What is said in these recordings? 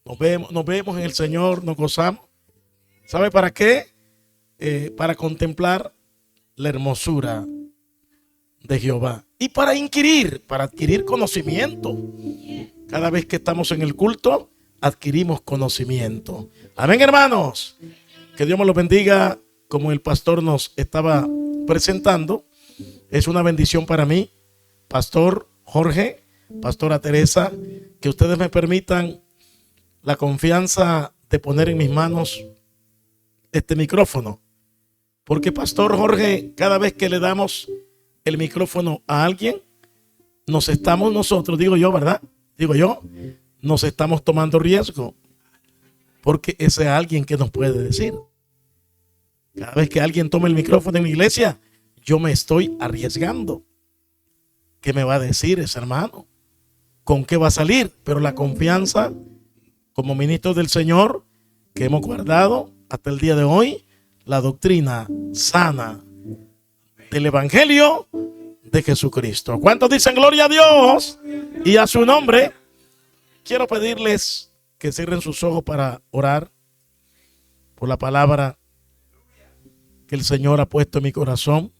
Nos vemos en el Señor, nos gozamos. ¿Sabe para qué? Para contemplar la hermosura de Jehová y para inquirir, para adquirir conocimiento. Cada vez que estamos en el culto, adquirimos conocimiento. Amén, hermanos. Que Dios me los bendiga. Como el pastor nos estaba presentando, es una bendición para mí, Pastor Jorge, Pastora Teresa, que ustedes me permitan la confianza de poner en mis manos este micrófono. Porque Pastor Jorge, cada vez que le damos el micrófono a alguien, nos estamos nosotros, digo yo, ¿verdad? Digo yo, nos estamos tomando riesgo. Porque ese es alguien que nos puede decir. Cada vez que alguien toma el micrófono en la iglesia, yo me estoy arriesgando. ¿Qué me va a decir ese hermano? ¿Con qué va a salir? Pero la confianza como ministros del Señor que hemos guardado hasta el día de hoy, la doctrina sana del Evangelio de Jesucristo. ¿Cuántos dicen gloria a Dios y a su nombre? Quiero pedirles que cierren sus ojos para orar por la palabra que el Señor ha puesto en mi corazón.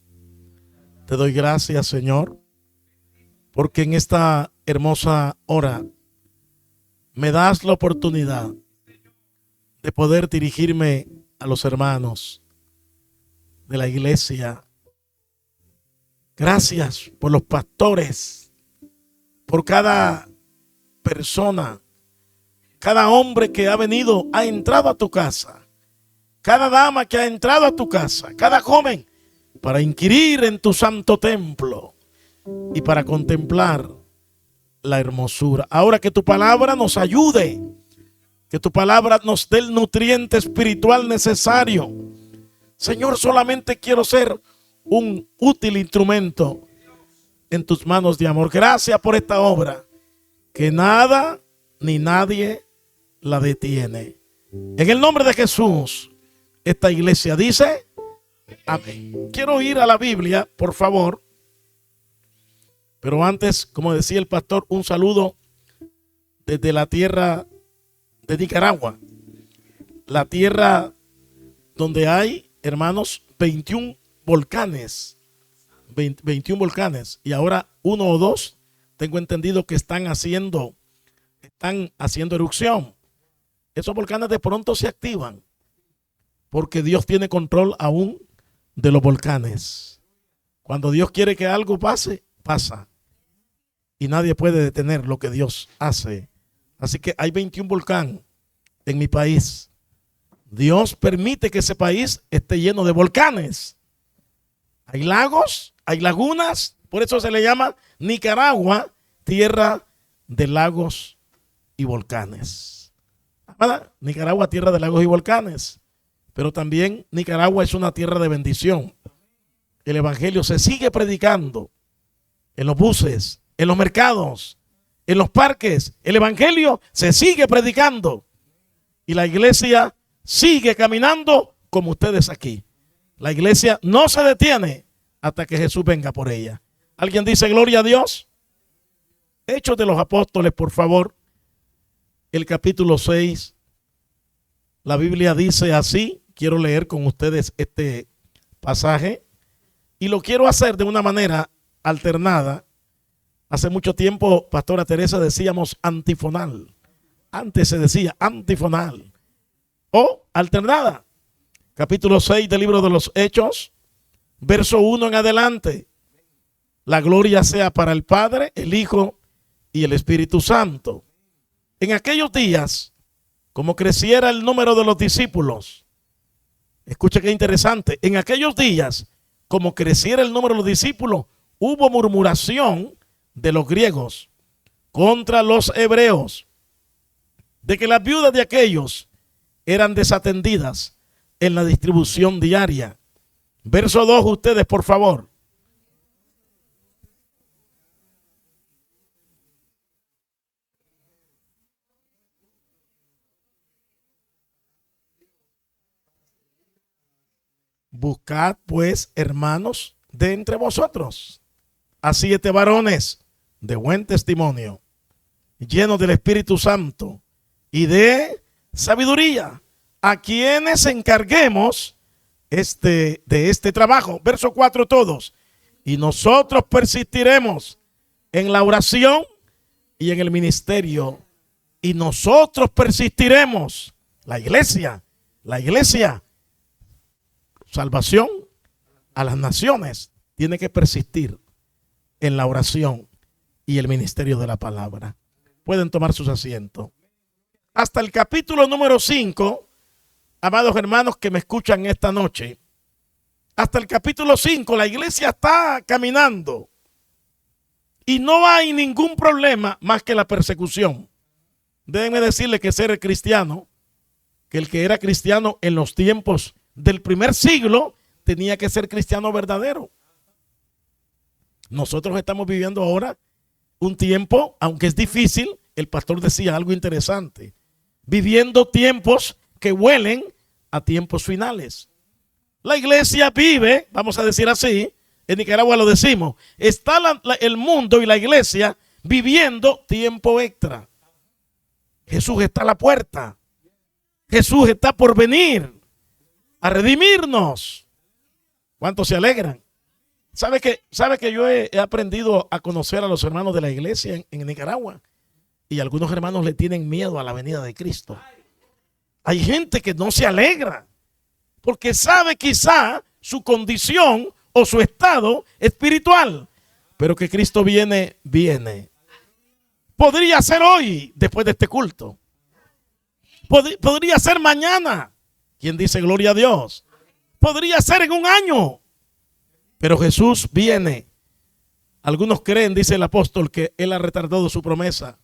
Te doy gracias, Señor, porque en esta hermosa hora me das la oportunidad de poder dirigirme a los hermanos de la iglesia. Gracias por los pastores, por cada persona, cada hombre que ha venido, ha entrado a tu casa, cada dama que ha entrado a tu casa, cada joven, para inquirir en tu santo templo y para contemplar la hermosura. Ahora que tu palabra nos ayude, que tu palabra nos dé el nutriente espiritual necesario. Señor, solamente quiero ser un útil instrumento en tus manos de amor. Gracias por esta obra, que nada ni nadie la detiene. En el nombre de Jesús, esta iglesia dice amén. Quiero ir a la Biblia, por favor. Pero antes, como decía el pastor, un saludo desde la tierra de Nicaragua. La tierra donde hay, hermanos, 21 volcanes. 21 volcanes. Y ahora uno o dos, tengo entendido que están haciendo erupción. Esos volcanes de pronto se activan, porque Dios tiene control aún de los volcanes. Cuando Dios quiere que algo pase, pasa. Y nadie puede detener lo que Dios hace. Así que hay 21 volcanes en mi país. Dios permite que ese país esté lleno de volcanes. Hay lagos, hay lagunas. Por eso se le llama Nicaragua, tierra de lagos y volcanes. ¿Verdad? Nicaragua, tierra de lagos y volcanes. Pero también Nicaragua es una tierra de bendición. El evangelio se sigue predicando en los buses, en los mercados, en los parques. El evangelio se sigue predicando y la iglesia sigue caminando como ustedes aquí. La iglesia no se detiene hasta que Jesús venga por ella. ¿Alguien dice gloria a Dios? Hechos de los Apóstoles, por favor, el capítulo 6. La Biblia dice así. Quiero leer con ustedes este pasaje y lo quiero hacer de una manera alternada. Hace mucho tiempo, Pastora Teresa, decíamos antifonal. Antes se decía antifonal o alternada. Capítulo 6 del libro de los Hechos, verso 1 en adelante. La gloria sea para el Padre, el Hijo y el Espíritu Santo. En aquellos días, como creciera el número de los discípulos, escuche qué interesante, en aquellos días, como creciera el número de los discípulos, hubo murmuración de los griegos contra los hebreos, de que las viudas de aquellos eran desatendidas en la distribución diaria. Verso 2, ustedes, por favor. Buscad pues, hermanos, de entre vosotros a 7 varones de buen testimonio, llenos del Espíritu Santo y de sabiduría, a quienes encarguemos de este trabajo. Verso 4 todos. Y nosotros persistiremos en la oración y en el ministerio. Y nosotros persistiremos. La iglesia, salvación a las naciones, tiene que persistir en la oración y el ministerio de la palabra. Pueden tomar sus asientos. Hasta el capítulo número 5, amados hermanos que me escuchan esta noche, hasta el capítulo 5 la iglesia está caminando y no hay ningún problema más que la persecución. Déjenme decirle que ser cristiano, que el que era cristiano en los tiempos del primer siglo tenía que ser cristiano verdadero. Nosotros estamos viviendo ahora un tiempo, aunque es difícil, el pastor decía algo interesante, viviendo tiempos que huelen a tiempos finales. La iglesia vive, vamos a decir así, en Nicaragua lo decimos, está el mundo y la iglesia viviendo tiempo extra. Jesús está a la puerta. Jesús está por venir a redimirnos. ¿Cuántos se alegran? ¿Sabe que yo he aprendido a conocer a los hermanos de la iglesia en Nicaragua? Y algunos hermanos le tienen miedo a la venida de Cristo. Hay gente que no se alegra porque sabe quizá su condición o su estado espiritual. Pero que Cristo viene. Podría ser hoy, después de este culto. Podría ser mañana. ¿Quién dice gloria a Dios? Podría ser en un año. Pero Jesús viene. Algunos creen, dice el apóstol, que Él ha retardado su promesa.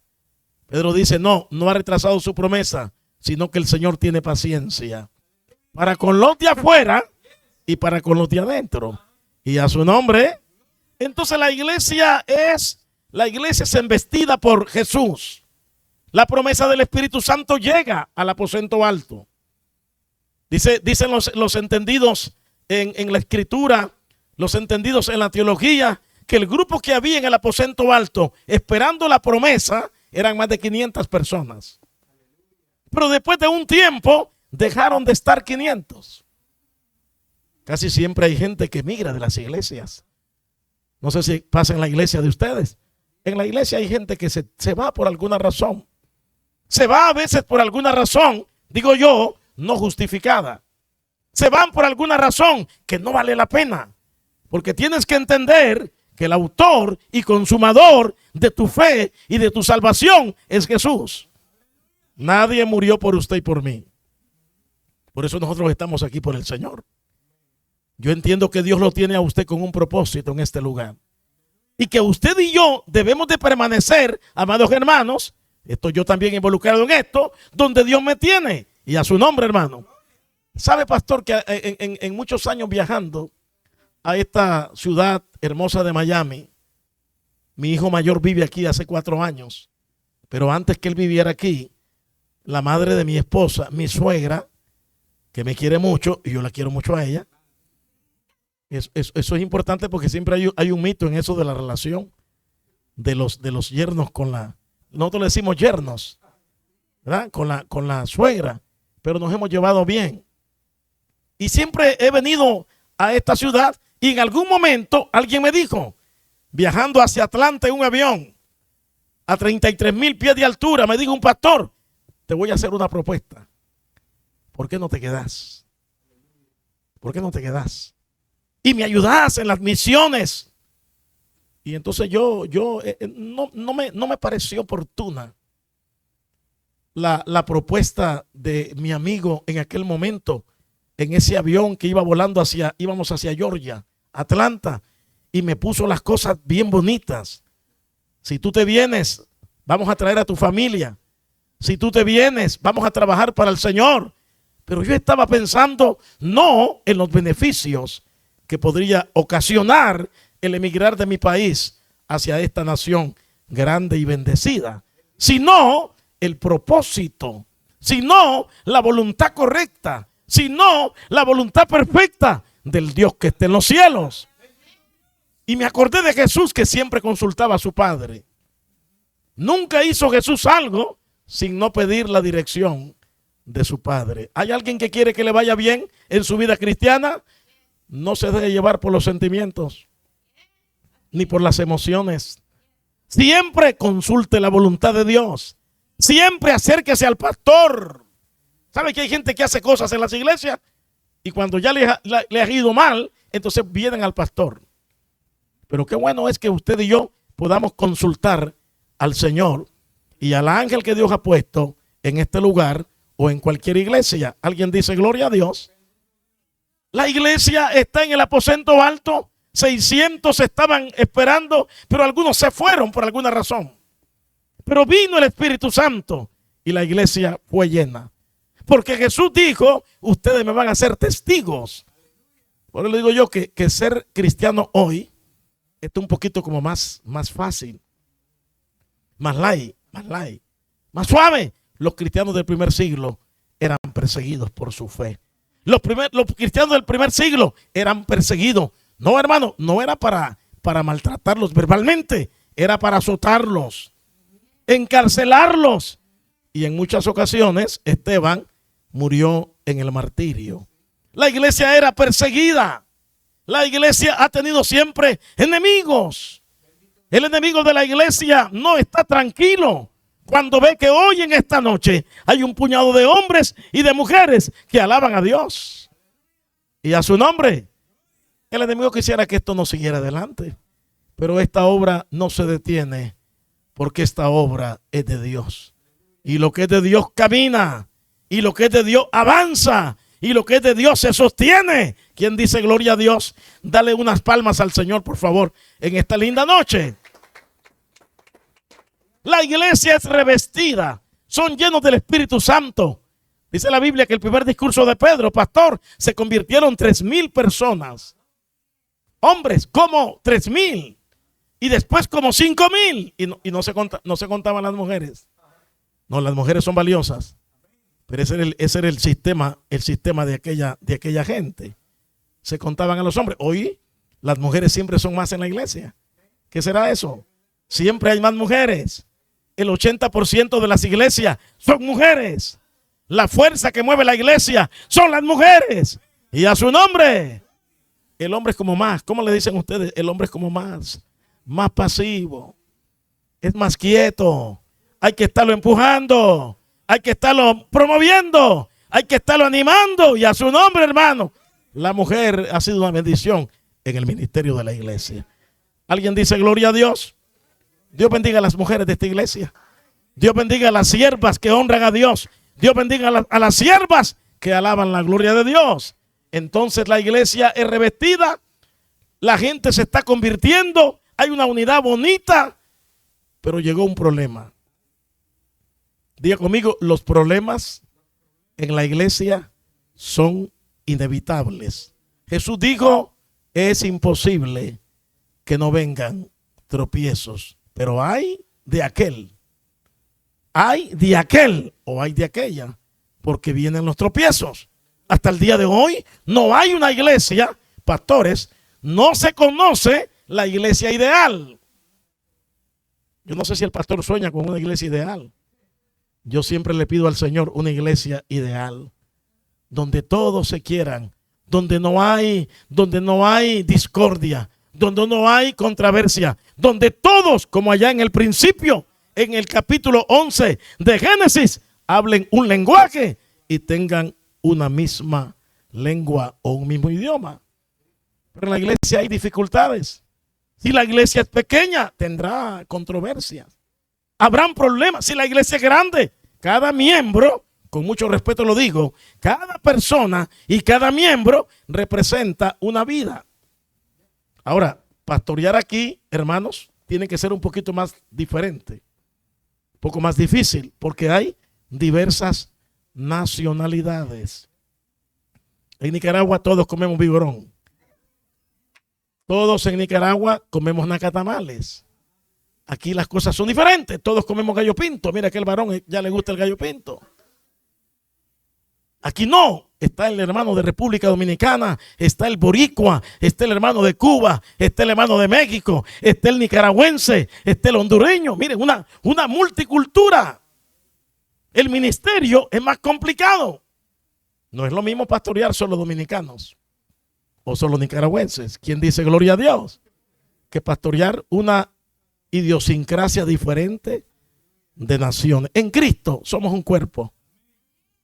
Pedro dice, no ha retrasado su promesa, sino que el Señor tiene paciencia para con los de afuera y para con los de adentro. Y a su nombre. Entonces la iglesia es embestida por Jesús. La promesa del Espíritu Santo llega al aposento alto. Dicen los entendidos en la escritura, los entendidos en la teología, que el grupo que había en el aposento alto esperando la promesa eran más de 500 personas. Pero después de un tiempo dejaron de estar 500. Casi siempre hay gente que migra de las iglesias. No sé si pasa en la iglesia de ustedes. En la iglesia hay gente que se va por alguna razón. Se va a veces por alguna razón, digo yo, no justificada. Se van por alguna razón que no vale la pena. Porque tienes que entender que el autor y consumador de tu fe y de tu salvación es Jesús. Nadie murió por usted y por mí. Por eso nosotros estamos aquí por el Señor. Yo entiendo que Dios lo tiene a usted con un propósito en este lugar. Y que usted y yo debemos de permanecer, amados hermanos, estoy yo también involucrado en esto, donde Dios me tiene. Y a su nombre, hermano. ¿Sabe, pastor, que en muchos años viajando a esta ciudad hermosa de Miami, mi hijo mayor vive aquí hace 4 años, pero antes que él viviera aquí, la madre de mi esposa, mi suegra, que me quiere mucho y yo la quiero mucho a ella, eso es importante porque siempre hay un mito en eso de la relación de los yernos con nosotros le decimos yernos, ¿verdad? Con la suegra, pero nos hemos llevado bien. Y siempre he venido a esta ciudad y en algún momento alguien me dijo, viajando hacia Atlanta en un avión a 33,000 pies de altura, me dijo un pastor, te voy a hacer una propuesta. ¿Por qué no te quedas? ¿Por qué no te quedas? Y me ayudas en las misiones. Y entonces no me pareció oportuna la propuesta de mi amigo en aquel momento, en ese avión que iba volando íbamos hacia Georgia, Atlanta, y me puso las cosas bien bonitas. Si tú te vienes, vamos a traer a tu familia. Si tú te vienes, vamos a trabajar para el Señor. Pero yo estaba pensando no en los beneficios que podría ocasionar el emigrar de mi país hacia esta nación grande y bendecida, sino el propósito, sino la voluntad correcta, sino la voluntad perfecta del Dios que está en los cielos. Y me acordé de Jesús, que siempre consultaba a su Padre. Nunca hizo Jesús algo sin no pedir la dirección de su Padre. ¿Hay alguien que quiere que le vaya bien en su vida cristiana? No se deje llevar por los sentimientos ni por las emociones. Siempre consulte la voluntad de Dios. Siempre acérquese al pastor. ¿Sabe que hay gente que hace cosas en las iglesias y cuando ya le ha ido mal, entonces vienen al pastor? Pero qué bueno es que usted y yo podamos consultar al Señor y al ángel que Dios ha puesto en este lugar o en cualquier iglesia. Alguien dice gloria a Dios. La iglesia está en el aposento alto. 600 estaban esperando, pero algunos se fueron por alguna razón. Pero vino el Espíritu Santo y la iglesia fue llena. Porque Jesús dijo, ustedes me van a ser testigos. Por eso le digo yo que ser cristiano hoy está un poquito como más fácil. Más light, más suave. Los cristianos del primer siglo eran perseguidos por su fe. Los cristianos del primer siglo eran perseguidos. No, hermano, no era para maltratarlos verbalmente, era para azotarlos, encarcelarlos. Y en muchas ocasiones Esteban murió en el martirio. La iglesia era perseguida. La iglesia ha tenido siempre enemigos. El enemigo de la iglesia no está tranquilo cuando ve que hoy en esta noche hay un puñado de hombres y de mujeres que alaban a Dios y a su nombre. El enemigo quisiera que esto no siguiera adelante, pero esta obra no se detiene porque esta obra es de Dios. Y lo que es de Dios camina, y lo que es de Dios avanza, y lo que es de Dios se sostiene. ¿Quién dice gloria a Dios? Dale unas palmas al Señor, por favor, en esta linda noche. La iglesia es revestida, son llenos del Espíritu Santo. Dice la Biblia que el primer discurso de Pedro, pastor, se convirtieron 3,000 personas. Hombres, como 3,000. Y después como 5,000. Y no se contaban las mujeres. No, las mujeres son valiosas. Pero ese era el sistema de aquella gente. Se contaban a los hombres. Hoy las mujeres siempre son más en la iglesia. ¿Qué será eso? Siempre hay más mujeres. El 80% de las iglesias son mujeres. La fuerza que mueve la iglesia son las mujeres. Y a su nombre. El hombre es como más. ¿Cómo le dicen ustedes? El hombre es como más pasivo. Es más quieto. Hay que estarlo empujando. Hay que estarlo promoviendo. Hay que estarlo animando. Y a su nombre, hermano. La mujer ha sido una bendición en el ministerio de la iglesia. ¿Alguien dice gloria a Dios? Dios bendiga a las mujeres de esta iglesia. Dios bendiga a las siervas que honran a Dios. Dios bendiga a las siervas que alaban la gloria de Dios. Entonces la iglesia es revestida. La gente se está convirtiendo. Hay una unidad bonita. Pero llegó un problema. Diga conmigo, los problemas en la iglesia son inevitables. Jesús dijo, es imposible que no vengan tropiezos. Pero hay de aquel o hay de aquella, porque vienen los tropiezos. Hasta el día de hoy no hay una iglesia, pastores, no se conoce la iglesia ideal. Yo no sé si el pastor sueña con una iglesia ideal. Yo siempre le pido al Señor una iglesia ideal, donde todos se quieran, donde no hay discordia, donde no hay controversia, donde todos, como allá en el principio, en el capítulo 11 de Génesis, hablen un lenguaje y tengan una misma lengua o un mismo idioma. Pero en la iglesia hay dificultades. Si la iglesia es pequeña, tendrá controversias. Habrán problemas. Si la iglesia es grande, cada miembro, con mucho respeto lo digo, cada persona y cada miembro representa una vida. Ahora, pastorear aquí, hermanos, tiene que ser un poquito más diferente, un poco más difícil, porque hay diversas nacionalidades. En Nicaragua todos comemos vigorón. Todos en Nicaragua comemos nacatamales. Aquí las cosas son diferentes. Todos comemos gallo pinto. Mira que el varón ya le gusta el gallo pinto. Aquí no. está el hermano de República Dominicana, está el boricua, está el hermano de Cuba, está el hermano de México, está el nicaragüense, está el hondureño. Miren, una multicultura. El ministerio es más complicado. No es lo mismo pastorear solo dominicanos o solo nicaragüenses. ¿Quién dice gloria a Dios? Que pastorear una idiosincrasia diferente de naciones. En Cristo somos un cuerpo,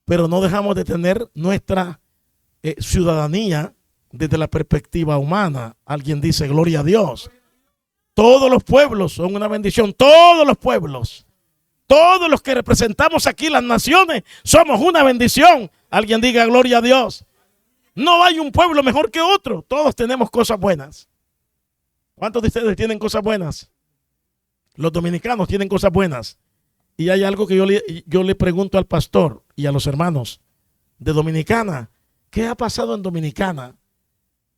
pero no dejamos de tener nuestra ciudadanía desde la perspectiva humana. Alguien dice gloria a Dios. Todos los pueblos son una bendición. Todos los pueblos, todos los que representamos aquí las naciones, somos una bendición. Alguien diga gloria a Dios. No hay un pueblo mejor que otro. Todos tenemos cosas buenas. ¿Cuántos de ustedes tienen cosas buenas? Los dominicanos tienen cosas buenas. Y hay algo que yo le pregunto al pastor y a los hermanos de Dominicana. ¿Qué ha pasado en Dominicana?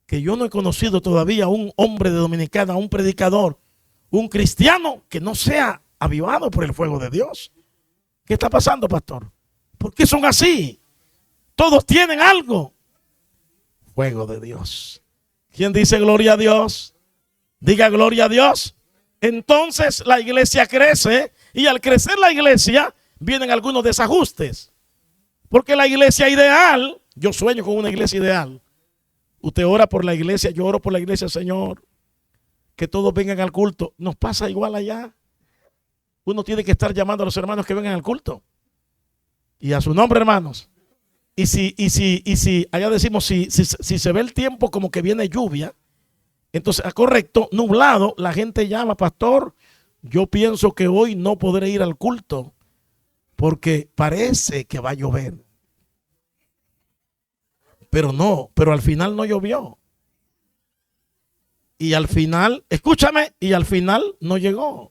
Que yo no he conocido todavía un hombre de Dominicana, un predicador, un cristiano que no sea avivado por el fuego de Dios. ¿Qué está pasando, pastor? ¿Por qué son así? Todos tienen algo. Fuego de Dios. ¿Quién dice gloria a Dios? Diga gloria a Dios. Entonces la iglesia crece, y al crecer la iglesia vienen algunos desajustes. Porque la iglesia ideal, yo sueño con una iglesia ideal. Usted ora por la iglesia, yo oro por la iglesia, Señor, que todos vengan al culto. Nos pasa igual allá. Uno tiene que estar llamando a los hermanos que vengan al culto. Y a su nombre, hermanos. Y si allá decimos, si se ve el tiempo como que viene lluvia, entonces, correcto, nublado, la gente llama, pastor, yo pienso que hoy no podré ir al culto porque parece que va a llover. Pero al final no llovió. Y al final, escúchame, y al final no llegó.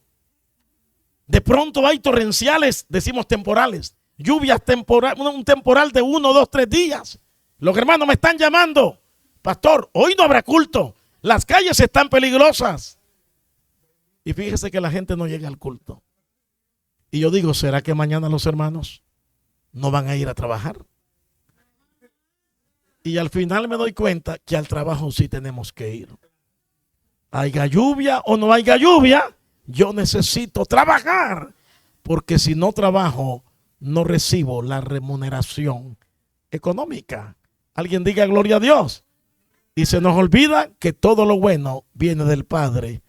De pronto hay torrenciales, decimos temporales, lluvias temporales, un temporal de 1, 2, 3 días. Los hermanos me están llamando, pastor, hoy no habrá culto. Las calles están peligrosas. Y fíjese que la gente no llega al culto. Y yo digo, ¿será que mañana los hermanos no van a ir a trabajar? Y al final me doy cuenta que al trabajo sí tenemos que ir. Haya lluvia o no haya lluvia, yo necesito trabajar. Porque si no trabajo, no recibo la remuneración económica. Alguien diga gloria a Dios. Y se nos olvida que todo lo bueno viene del Padre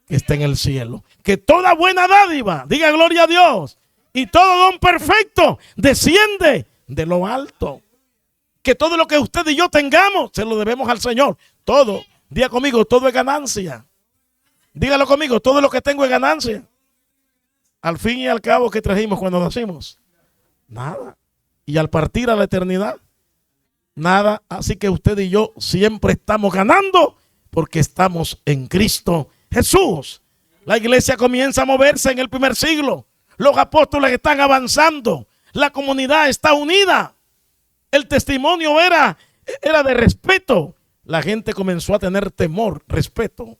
que está en el cielo. Que toda buena dádiva, diga gloria a Dios, y todo don perfecto desciende de lo alto. Que todo lo que usted y yo tengamos, se lo debemos al Señor. Todo, diga conmigo, todo es ganancia. Dígalo conmigo, todo lo que tengo es ganancia. Al fin y al cabo, ¿qué trajimos cuando nacimos? Nada. Y al partir a la eternidad, nada. Así que usted y yo siempre estamos ganando porque estamos en Cristo Jesús. La iglesia comienza a moverse en el primer siglo. Los apóstoles están avanzando. La comunidad está unida. El testimonio era de respeto. La gente comenzó a tener temor, respeto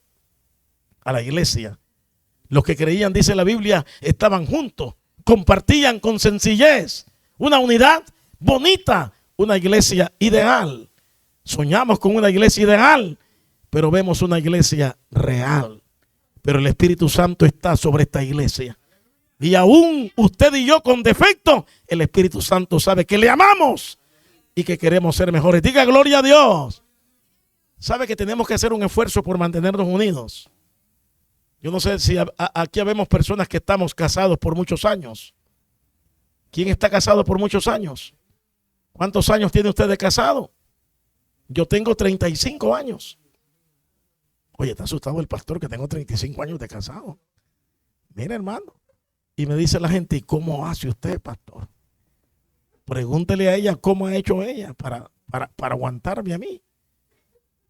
a la iglesia. Los que creían, dice la Biblia, estaban juntos, compartían con sencillez. Una unidad bonita. Una iglesia ideal. Soñamos con una iglesia ideal, pero vemos una iglesia real. Pero el Espíritu Santo está sobre esta iglesia. Y aún usted y yo con defecto, el Espíritu Santo sabe que le amamos y que queremos ser mejores. Diga gloria a Dios. Sabe que tenemos que hacer un esfuerzo por mantenernos unidos. Yo no sé si aquí vemos personas que estamos casados por muchos años. ¿Quién está casado por muchos años? ¿Cuántos años tiene usted de casado? Yo tengo 35 años. Oye, está asustado el pastor que tengo 35 años de casado. Mira, hermano. Y me dice la gente, ¿y cómo hace usted, pastor? Pregúntele a ella cómo ha hecho ella para aguantarme a mí.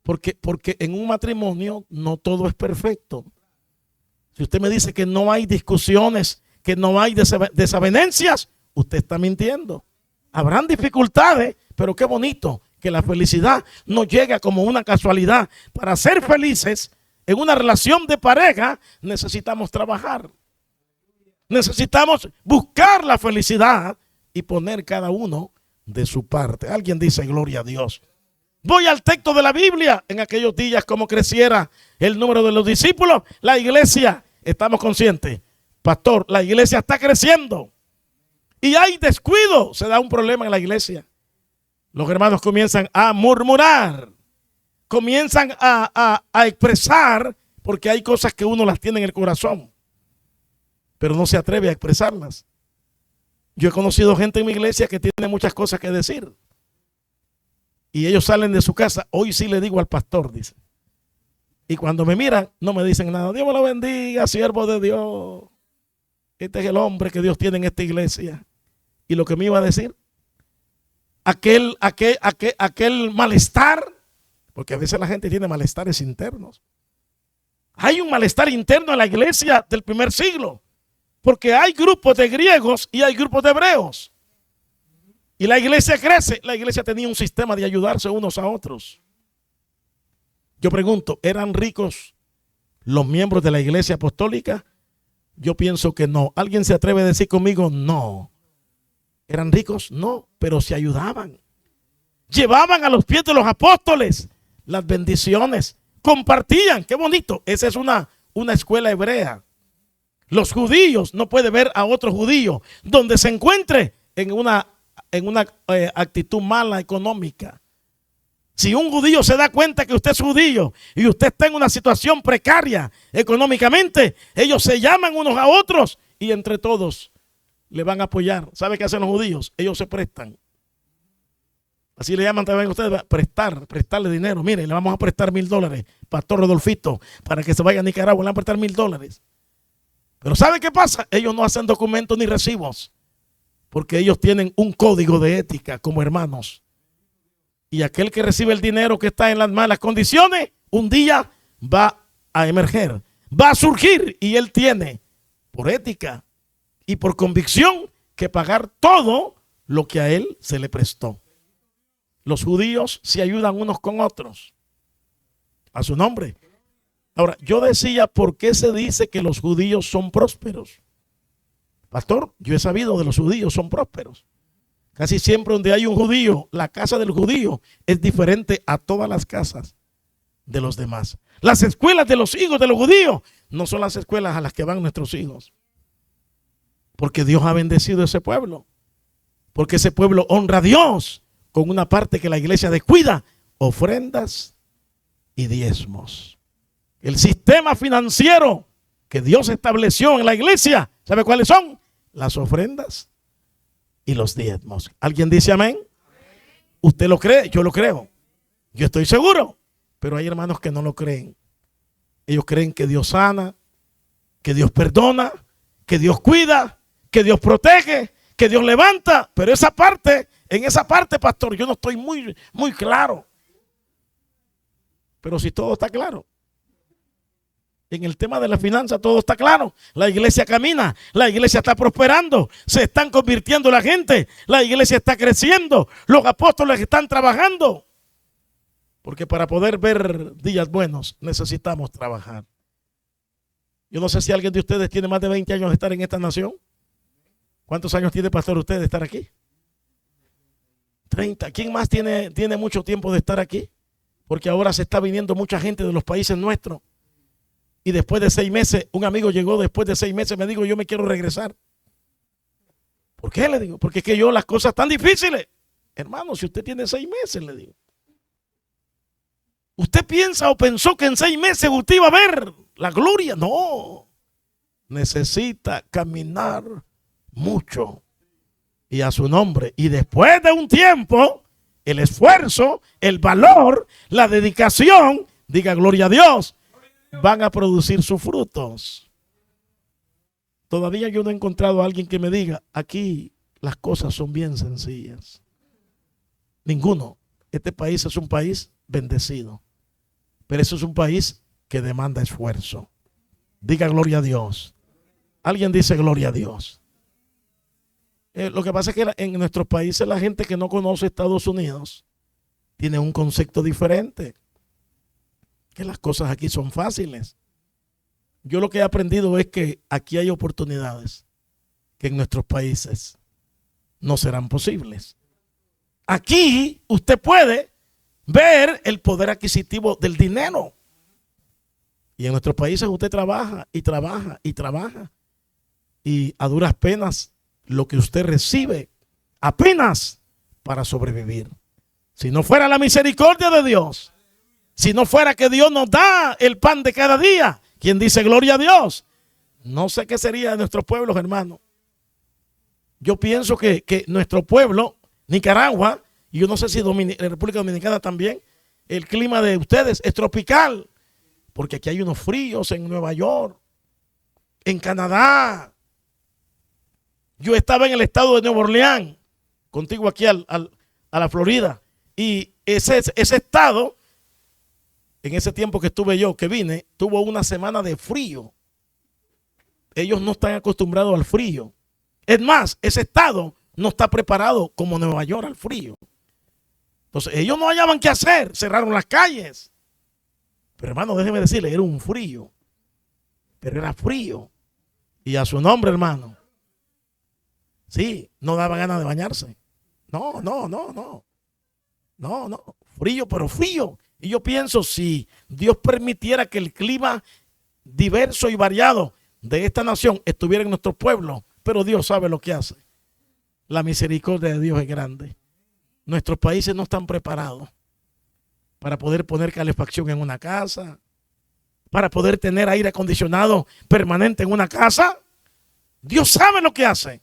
Porque en un matrimonio no todo es perfecto. Si usted me dice que no hay discusiones, que no hay desavenencias, usted está mintiendo. Habrán dificultades, pero qué bonito que la felicidad no llega como una casualidad. Para ser felices en una relación de pareja necesitamos trabajar. Necesitamos buscar la felicidad y poner cada uno de su parte. Alguien dice gloria a Dios. Voy al texto de la Biblia. En aquellos días, como creciera el número de los discípulos, la iglesia, estamos conscientes, pastor, la iglesia está creciendo y hay descuido, se da un problema en la iglesia. Los hermanos comienzan a murmurar, comienzan a expresar, porque hay cosas que uno las tiene en el corazón, pero no se atreve a expresarlas. Yo he conocido gente en mi iglesia que tiene muchas cosas que decir. Y ellos salen de su casa, hoy sí le digo al pastor, dice. Y cuando me miran, no me dicen nada. Dios me lo bendiga, siervo de Dios. Este es el hombre que Dios tiene en esta iglesia. Y lo que me iba a decir, aquel malestar, porque a veces la gente tiene malestares internos. Hay un malestar interno en la iglesia del primer siglo, porque hay grupos de griegos y hay grupos de hebreos. Y la iglesia crece. La iglesia tenía un sistema de ayudarse unos a otros. Yo pregunto, ¿eran ricos los miembros de la iglesia apostólica? Yo pienso que no. ¿Alguien se atreve a decir conmigo? No. ¿Eran ricos? No, pero se ayudaban. Llevaban a los pies de los apóstoles las bendiciones. Compartían. Qué bonito. Esa es una escuela hebrea. Los judíos no pueden ver a otro judío donde se encuentre en una actitud mala económica. Si un judío se da cuenta que usted es judío y usted está en una situación precaria económicamente, ellos se llaman unos a otros y entre todos le van a apoyar. ¿Sabe qué hacen los judíos? Ellos se prestan. Así le llaman también a ustedes, prestarle dinero. Mire, le vamos a prestar $1,000, Pastor Rodolfito, para que se vaya a Nicaragua, le van a prestar $1,000. Pero ¿sabe qué pasa? Ellos no hacen documentos ni recibos, porque ellos tienen un código de ética como hermanos. Y aquel que recibe el dinero que está en las malas condiciones, un día va a emerger, va a surgir, y él tiene, por ética y por convicción, que pagar todo lo que a él se le prestó. Los judíos se ayudan unos con otros. A su nombre. Ahora, yo decía, ¿por qué se dice que los judíos son prósperos? Pastor, yo he sabido de los judíos son prósperos. Casi siempre donde hay un judío, la casa del judío es diferente a todas las casas de los demás. Las escuelas de los hijos de los judíos no son las escuelas a las que van nuestros hijos. Porque Dios ha bendecido ese pueblo. Porque ese pueblo honra a Dios con una parte que la iglesia descuida, ofrendas y diezmos. El sistema financiero que Dios estableció en la iglesia, ¿sabe cuáles son? Las ofrendas y los diezmos. ¿Alguien dice amén? ¿Usted lo cree? Yo lo creo. Yo estoy seguro. Pero hay hermanos que no lo creen. Ellos creen que Dios sana, que Dios perdona, que Dios cuida, que Dios protege, que Dios levanta. Pero esa parte, en esa parte, pastor, yo no estoy muy claro. Pero si todo está claro. En el tema de la finanza todo está claro. La iglesia camina, la iglesia está prosperando, se están convirtiendo la gente, la iglesia está creciendo, los apóstoles están trabajando. Porque para poder ver días buenos necesitamos trabajar. Yo no sé si alguien de ustedes tiene más de 20 años de estar en esta nación. ¿Cuántos años tiene, pastor, usted de estar aquí? 30. ¿Quién más tiene mucho tiempo de estar aquí? Porque ahora se está viniendo mucha gente de los países nuestros. Y después de 6 meses, un amigo llegó después de 6 meses, me dijo, yo me quiero regresar. ¿Por qué? Le digo, porque es que las cosas están difíciles. Hermano, si usted tiene 6 meses, le digo. ¿Usted piensa o pensó que en 6 meses usted iba a ver la gloria? No. Necesita caminar mucho. Y a su nombre. Y después de un tiempo, el esfuerzo, el valor, la dedicación, diga gloria a Dios, van a producir sus frutos. Todavía yo no he encontrado a alguien que me diga, aquí las cosas son bien sencillas. Ninguno. Este país es un país bendecido. Pero eso es un país que demanda esfuerzo. Diga gloria a Dios. Alguien dice gloria a Dios. Lo que pasa es que en nuestros países la gente que no conoce Estados Unidos tiene un concepto diferente. Que las cosas aquí son fáciles. Yo lo que he aprendido es que aquí hay oportunidades que en nuestros países no serán posibles. Aquí usted puede ver el poder adquisitivo del dinero. Y en nuestros países usted trabaja y trabaja y trabaja. Y a duras penas lo que usted recibe apenas para sobrevivir. Si no fuera la misericordia de Dios, si no fuera que Dios nos da el pan de cada día, ¿quién dice gloria a Dios? No sé qué sería de nuestros pueblos, hermano. Yo pienso que nuestro pueblo, Nicaragua, y yo no sé si República Dominicana también, el clima de ustedes es tropical, porque aquí hay unos fríos en Nueva York, en Canadá. Yo estaba en el estado de Nueva Orleans, contigo aquí a la Florida, y ese estado, en ese tiempo que estuve yo, que vine, tuvo una semana de frío. Ellos no están acostumbrados al frío. Es más, ese estado no está preparado como Nueva York al frío. Entonces, ellos no hallaban qué hacer, cerraron las calles. Pero hermano, déjeme decirle, era un frío. Pero era frío. Y a su nombre, hermano. Sí, no daba ganas de bañarse. No. Frío, pero frío. Y yo pienso, si Dios permitiera que el clima diverso y variado de esta nación estuviera en nuestro pueblo, pero Dios sabe lo que hace. La misericordia de Dios es grande. Nuestros países no están preparados para poder poner calefacción en una casa, para poder tener aire acondicionado permanente en una casa. Dios sabe lo que hace.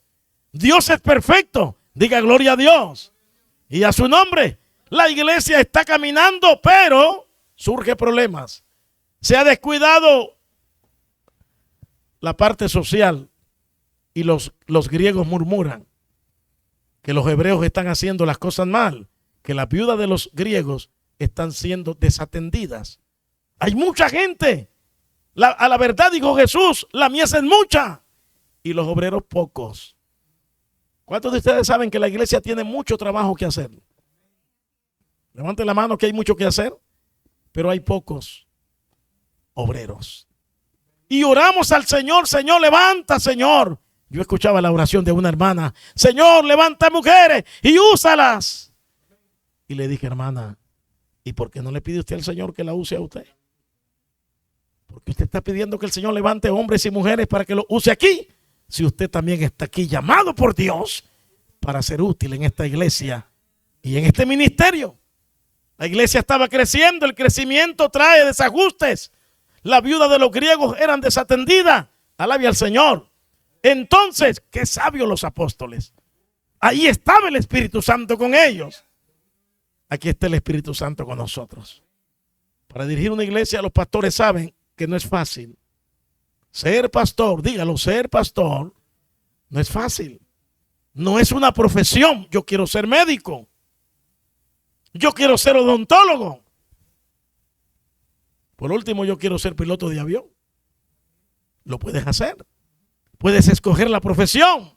Dios es perfecto. Diga gloria a Dios. Y a su nombre. La iglesia está caminando, pero surge problemas. Se ha descuidado la parte social y los griegos murmuran que los hebreos están haciendo las cosas mal, que las viudas de los griegos están siendo desatendidas. Hay mucha gente. A la verdad dijo Jesús, la mies es mucha y los obreros pocos. ¿Cuántos de ustedes saben que la iglesia tiene mucho trabajo que hacer? Levanten la mano que hay mucho que hacer, pero hay pocos obreros. Y oramos al Señor, Señor, levanta, Señor. Yo escuchaba la oración de una hermana, Señor, levanta mujeres y úsalas. Y le dije, hermana, ¿y por qué no le pide usted al Señor que la use a usted? Porque usted está pidiendo que el Señor levante hombres y mujeres para que lo use aquí. Si usted también está aquí llamado por Dios para ser útil en esta iglesia y en este ministerio. La iglesia estaba creciendo, el crecimiento trae desajustes. Las viudas de los griegos eran desatendidas. Alabe al Señor. Entonces, qué sabios los apóstoles. Ahí estaba el Espíritu Santo con ellos. Aquí está el Espíritu Santo con nosotros. Para dirigir una iglesia, los pastores saben que no es fácil. Ser pastor, dígalo, ser pastor no es fácil. No es una profesión. Yo quiero ser médico. Yo quiero ser odontólogo. Por último, yo quiero ser piloto de avión. Lo puedes hacer. Puedes escoger la profesión.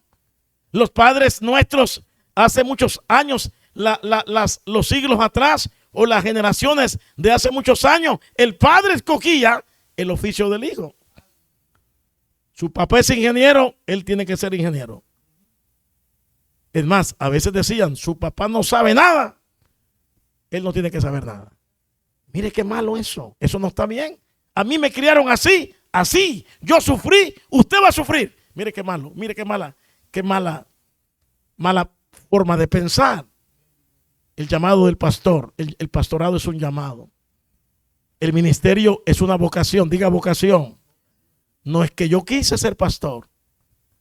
Los padres nuestros hace muchos años, los siglos atrás o las generaciones de hace muchos años, el padre escogía el oficio del hijo. Su papá es ingeniero, él tiene que ser ingeniero. Es más, a veces decían, su papá no sabe nada, él no tiene que saber nada. Mire qué malo eso no está bien. A mí me criaron así, yo sufrí, usted va a sufrir. Mire qué malo, mire qué mala forma de pensar. El llamado del pastor, el pastorado es un llamado. El ministerio es una vocación, diga vocación. No es que yo quise ser pastor,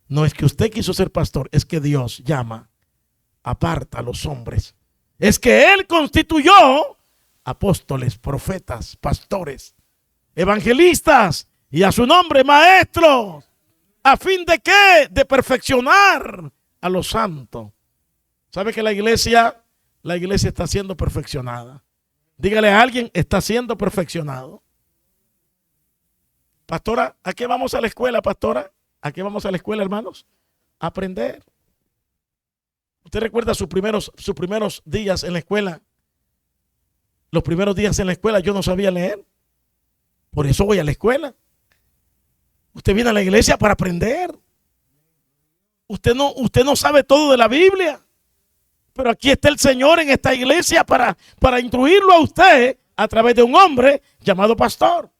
no es que usted quiso ser pastor, es que Dios llama, aparta a los hombres. Es que Él constituyó apóstoles, profetas, pastores, evangelistas y a su nombre maestros. ¿A fin de qué? De perfeccionar a los santos. ¿Sabe que la iglesia está siendo perfeccionada? Dígale a alguien, está siendo perfeccionado. Pastora, ¿a qué vamos a la escuela, pastora? ¿A qué vamos a la escuela, hermanos? A aprender. ¿Usted recuerda sus primeros días en la escuela? Los primeros días en la escuela yo no sabía leer. Por eso voy a la escuela. Usted viene a la iglesia para aprender. Usted no sabe todo de la Biblia. Pero aquí está el Señor en esta iglesia para instruirlo a usted a través de un hombre llamado pastor.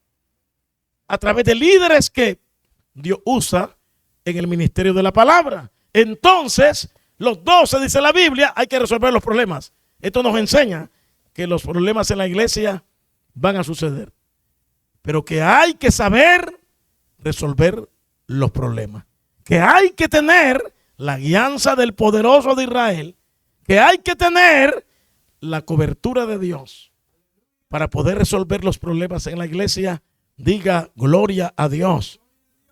A través de líderes que Dios usa en el ministerio de la palabra. Entonces, los 12, dice la Biblia, hay que resolver los problemas. Esto nos enseña que los problemas en la iglesia van a suceder. Pero que hay que saber resolver los problemas. Que hay que tener la guianza del poderoso de Israel. Que hay que tener la cobertura de Dios para poder resolver los problemas en la iglesia. Diga gloria a Dios.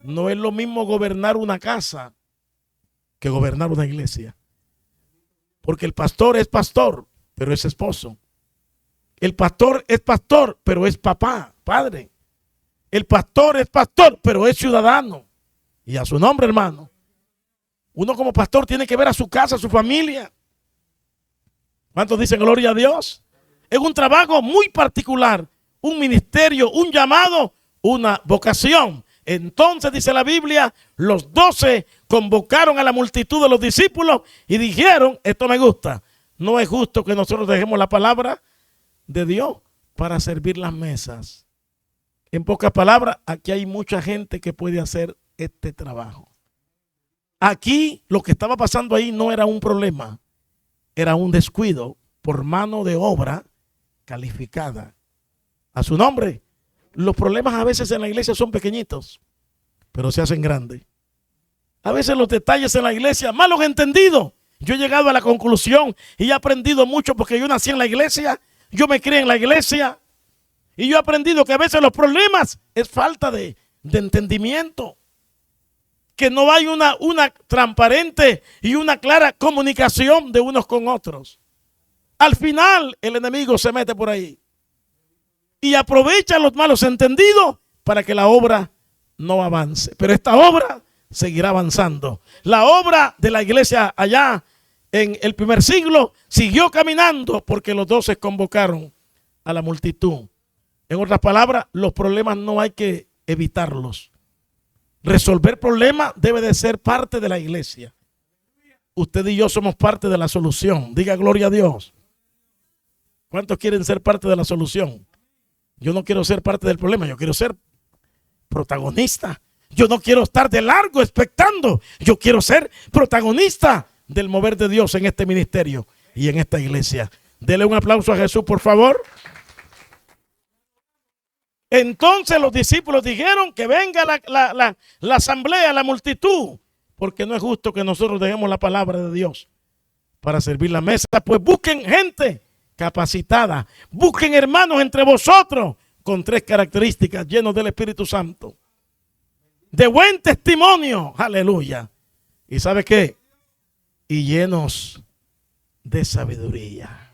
No es lo mismo gobernar una casa que gobernar una iglesia. Porque el pastor es pastor, pero es esposo. El pastor es pastor, pero es papá, padre. El pastor es pastor, pero es ciudadano. Y a su nombre, hermano. Uno como pastor tiene que ver a su casa, a su familia. ¿Cuántos dicen gloria a Dios? Es un trabajo muy particular, un ministerio, un llamado, una vocación. Entonces dice la Biblia, los 12 convocaron a la multitud de los discípulos y dijeron, esto me gusta, no es justo que nosotros dejemos la palabra de Dios para servir las mesas. En pocas palabras, aquí hay mucha gente que puede hacer este trabajo. Aquí lo que estaba pasando ahí no era un problema, era un descuido por mano de obra calificada. A su nombre. Los problemas a veces en la iglesia son pequeñitos, pero se hacen grandes. A veces los detalles en la iglesia, malos entendidos. Yo he llegado a la conclusión y he aprendido mucho porque yo nací en la iglesia, yo me crié en la iglesia y yo he aprendido que a veces los problemas es falta de entendimiento. Que no hay una transparente y una clara comunicación de unos con otros. Al final el enemigo se mete por ahí y aprovecha los malos entendidos para que la obra no avance. Pero esta obra seguirá avanzando. La obra de la iglesia allá en el primer siglo siguió caminando porque los 12 convocaron a la multitud. En otras palabras, los problemas no hay que evitarlos. Resolver problemas debe de ser parte de la iglesia. Usted y yo somos parte de la solución. Diga gloria a Dios. ¿Cuántos quieren ser parte de la solución? Yo no quiero ser parte del problema, yo quiero ser protagonista. Yo no quiero estar de largo expectando. Yo quiero ser protagonista del mover de Dios en este ministerio y en esta iglesia. Dele un aplauso a Jesús, por favor. Entonces los discípulos dijeron que venga la asamblea, la multitud, porque no es justo que nosotros dejemos la palabra de Dios para servir la mesa. Pues busquen gente capacitada, busquen hermanos entre vosotros con 3 características, llenos del Espíritu Santo, de buen testimonio, aleluya, y ¿sabe qué? Y llenos de sabiduría.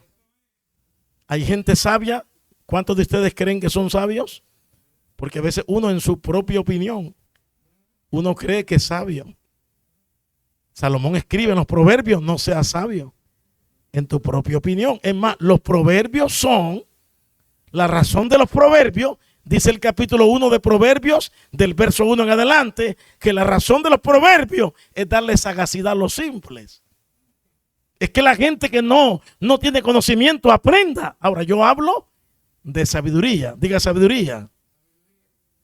Hay gente sabia. ¿Cuántos de ustedes creen que son sabios? Porque a veces uno en su propia opinión, uno cree que es sabio. Salomón escribe en los proverbios, no seas sabio en tu propia opinión. Es más, los proverbios son, la razón de los proverbios, dice el capítulo 1 de Proverbios, del verso 1 en adelante, que la razón de los proverbios es darle sagacidad a los simples. Es que la gente que no tiene conocimiento aprenda. Ahora yo hablo de sabiduría, diga sabiduría.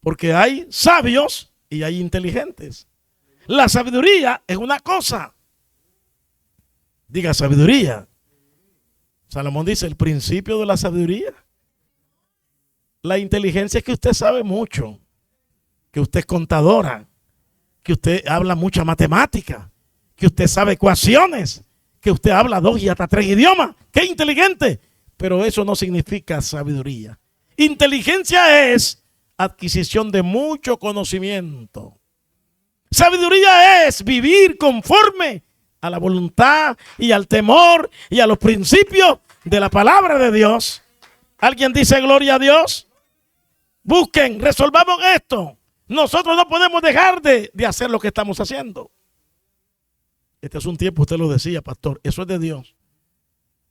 Porque hay sabios y hay inteligentes. La sabiduría es una cosa. Diga sabiduría. Salomón dice el principio de la sabiduría. La inteligencia es que usted sabe mucho, que usted es contadora, que usted habla mucha matemática, que usted sabe ecuaciones, que usted habla 2 y hasta 3 idiomas. ¡Qué inteligente! Pero eso no significa sabiduría. Inteligencia es adquisición de mucho conocimiento. Sabiduría es vivir conforme a la voluntad y al temor y a los principios de la palabra de Dios. ¿Alguien dice gloria a Dios? Busquen, resolvamos esto. Nosotros no podemos dejar de hacer lo que estamos haciendo. Este es un tiempo, usted lo decía, pastor, eso es de Dios.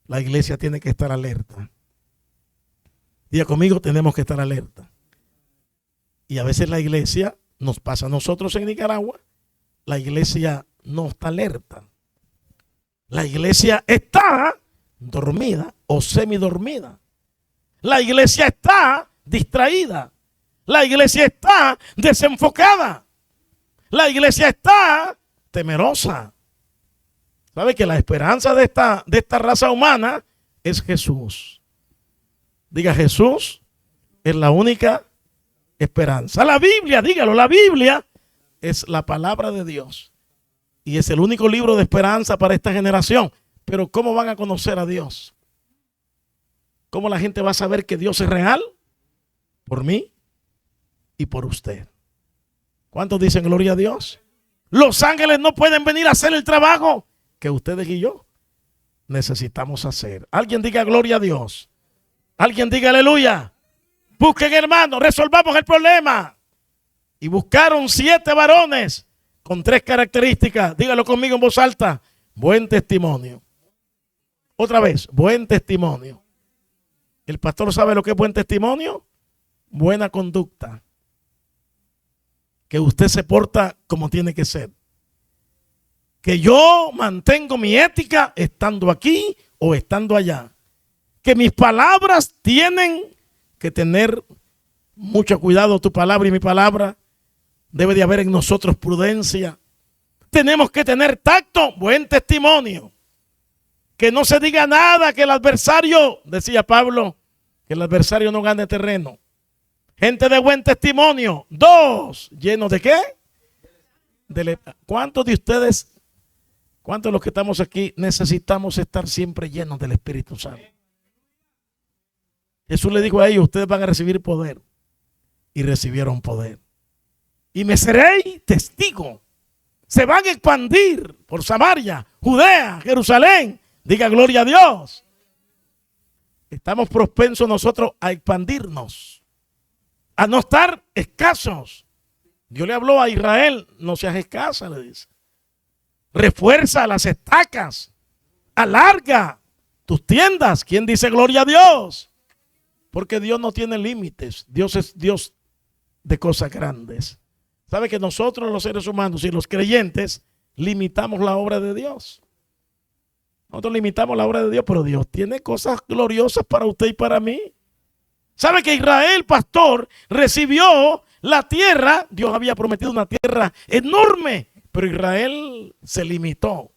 La iglesia tiene que estar alerta. Diga conmigo, tenemos que estar alerta. Y a veces la iglesia, nos pasa a nosotros en Nicaragua, la iglesia no está alerta. La iglesia está dormida o semidormida. La iglesia está distraída. La iglesia está desenfocada. La iglesia está temerosa. ¿Sabe que la esperanza de esta raza humana es Jesús? Diga, Jesús es la única esperanza. La Biblia, dígalo, la Biblia es la palabra de Dios. Y es el único libro de esperanza para esta generación. Pero ¿cómo van a conocer a Dios? ¿Cómo la gente va a saber que Dios es real? Por mí y por usted. ¿Cuántos dicen gloria a Dios? Los ángeles no pueden venir a hacer el trabajo que ustedes y yo necesitamos hacer. Alguien diga gloria a Dios. Alguien diga aleluya. Busquen, hermanos, resolvamos el problema. Y buscaron 7 varones con 3 características. Dígalo conmigo en voz alta. Buen testimonio. Otra vez, buen testimonio. ¿El pastor sabe lo que es buen testimonio? Buena conducta. Que usted se porta como tiene que ser. Que yo mantengo mi ética estando aquí o estando allá. Que mis palabras tienen que tener mucho cuidado. Tu palabra y mi palabra. Debe de haber en nosotros prudencia. Tenemos que tener tacto, buen testimonio. Que no se diga nada, que el adversario, decía Pablo, que el adversario no gane terreno. Gente de buen testimonio. 2, ¿llenos de qué? ¿Cuántos de ustedes, cuántos de los que estamos aquí necesitamos estar siempre llenos del Espíritu Santo? Jesús le dijo a ellos, ustedes van a recibir poder. Y recibieron poder. Y me seréis testigo. Se van a expandir por Samaria, Judea, Jerusalén. Diga gloria a Dios. Estamos propensos nosotros a expandirnos, a no estar escasos. Dios le habló a Israel, no seas escasa, le dice. Refuerza las estacas, alarga tus tiendas. ¿Quién dice gloria a Dios? Porque Dios no tiene límites. Dios es Dios de cosas grandes. ¿Sabe que nosotros los seres humanos y los creyentes limitamos la obra de Dios? Nosotros limitamos la obra de Dios, pero Dios tiene cosas gloriosas para usted y para mí. ¿Sabe que Israel, pastor, recibió la tierra? Dios había prometido una tierra enorme, pero Israel se limitó.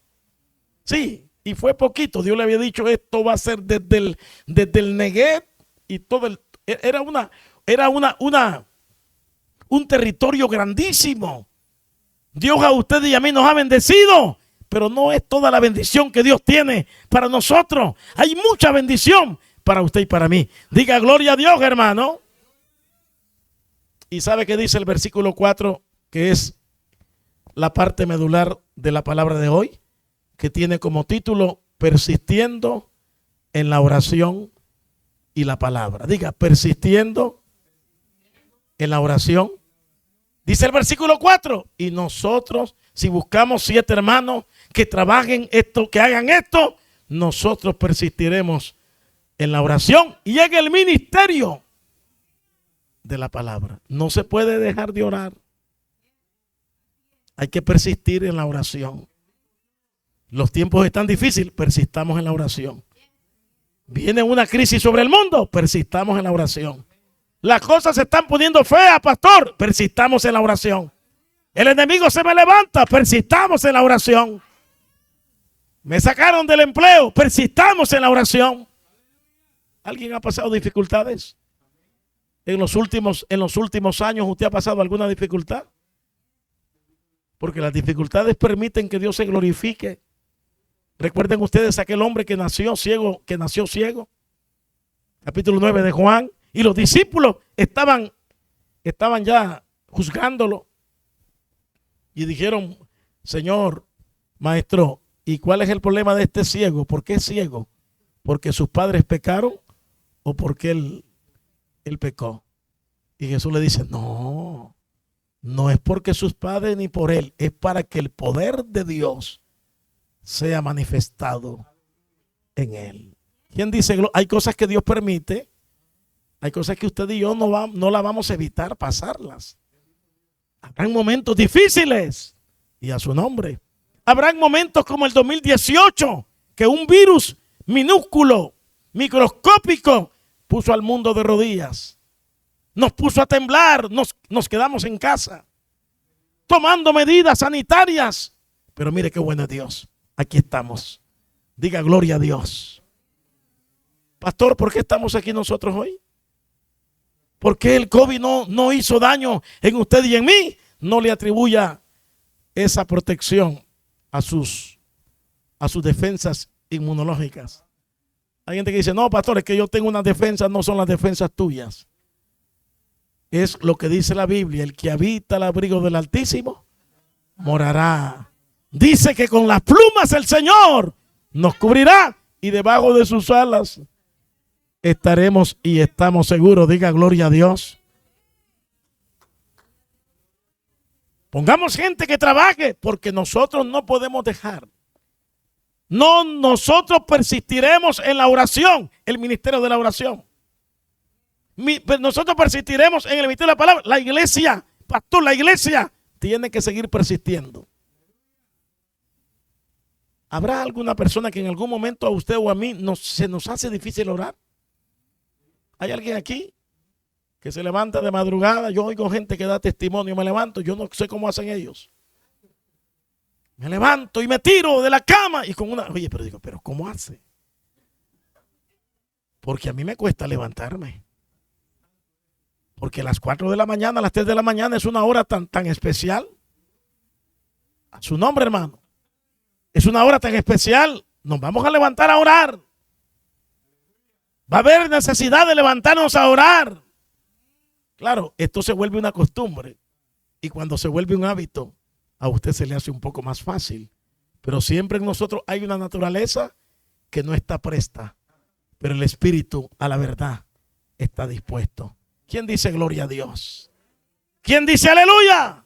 Sí, y fue poquito. Dios le había dicho, esto va a ser desde el Negev y todo el... Era un territorio grandísimo. Dios a usted y a mí nos ha bendecido, pero no es toda la bendición que Dios tiene para nosotros. Hay mucha bendición para usted y para mí. Diga gloria a Dios, hermano. Y sabe qué dice el versículo 4, que es la parte medular de la palabra de hoy, que tiene como título persistiendo en la oración y la palabra. Diga, persistiendo en la oración. Dice el versículo 4, y nosotros, si buscamos 7 hermanos que trabajen esto, que hagan esto, nosotros persistiremos en la oración y en el ministerio de la palabra. No se puede dejar de orar. Hay que persistir en la oración. Los tiempos están difíciles, persistamos en la oración. Viene una crisis sobre el mundo, persistamos en la oración. Las cosas se están poniendo feas, pastor, persistamos en la oración. El enemigo se me levanta, persistamos en la oración. Me sacaron del empleo, persistamos en la oración. ¿Alguien ha pasado dificultades? En los últimos años, ¿usted ha pasado alguna dificultad? Porque las dificultades permiten que Dios se glorifique. Recuerden ustedes aquel hombre que nació ciego. Capítulo 9 de Juan. Y los discípulos estaban ya juzgándolo. Y dijeron, Señor, maestro, ¿y cuál es el problema de este ciego? ¿Por qué es ciego? ¿Porque sus padres pecaron o porque él pecó? Y Jesús le dice, no es porque sus padres ni por él, es para que el poder de Dios sea manifestado en él. ¿Quién dice? Hay cosas que Dios permite, hay cosas que usted y yo no las vamos a evitar pasarlas. Habrán momentos difíciles y a su nombre. Habrán momentos como el 2018 que un virus minúsculo, microscópico, puso al mundo de rodillas. Nos puso a temblar, nos quedamos en casa, tomando medidas sanitarias. Pero mire qué bueno es Dios. Aquí estamos. Diga gloria a Dios. Pastor, ¿por qué estamos aquí nosotros hoy? ¿Por qué el COVID no hizo daño en usted y en mí? No le atribuya esa protección a sus defensas inmunológicas. Hay gente que dice, no, pastor, es que yo tengo unas defensas, no son las defensas tuyas. Es lo que dice la Biblia, el que habita el abrigo del Altísimo morará. Dice que con las plumas el Señor nos cubrirá y debajo de sus alas estaremos y estamos seguros. Diga gloria a Dios. Pongamos gente que trabaje, porque nosotros no podemos dejar. No, nosotros persistiremos en la oración, el ministerio de la oración. Nosotros persistiremos en el ministerio de la palabra. La iglesia, pastor, la iglesia tiene que seguir persistiendo. ¿Habrá alguna persona que en algún momento a usted o a mí se nos hace difícil orar? ¿Hay alguien aquí que se levanta de madrugada? Yo oigo gente que da testimonio, me levanto, yo no sé cómo hacen ellos. Me levanto y me tiro de la cama y con una... Oye, pero digo, ¿pero cómo hace? Porque a mí me cuesta levantarme. Porque a las 4 de la mañana, a las 3 de la mañana es una hora tan especial. A su nombre, hermano. Es una hora tan especial. Nos vamos a levantar a orar. Va a haber necesidad de levantarnos a orar. Claro, esto se vuelve una costumbre. Y cuando se vuelve un hábito, a usted se le hace un poco más fácil. Pero siempre en nosotros hay una naturaleza que no está presta. Pero el espíritu a la verdad está dispuesto. ¿Quién dice gloria a Dios? ¿Quién dice aleluya?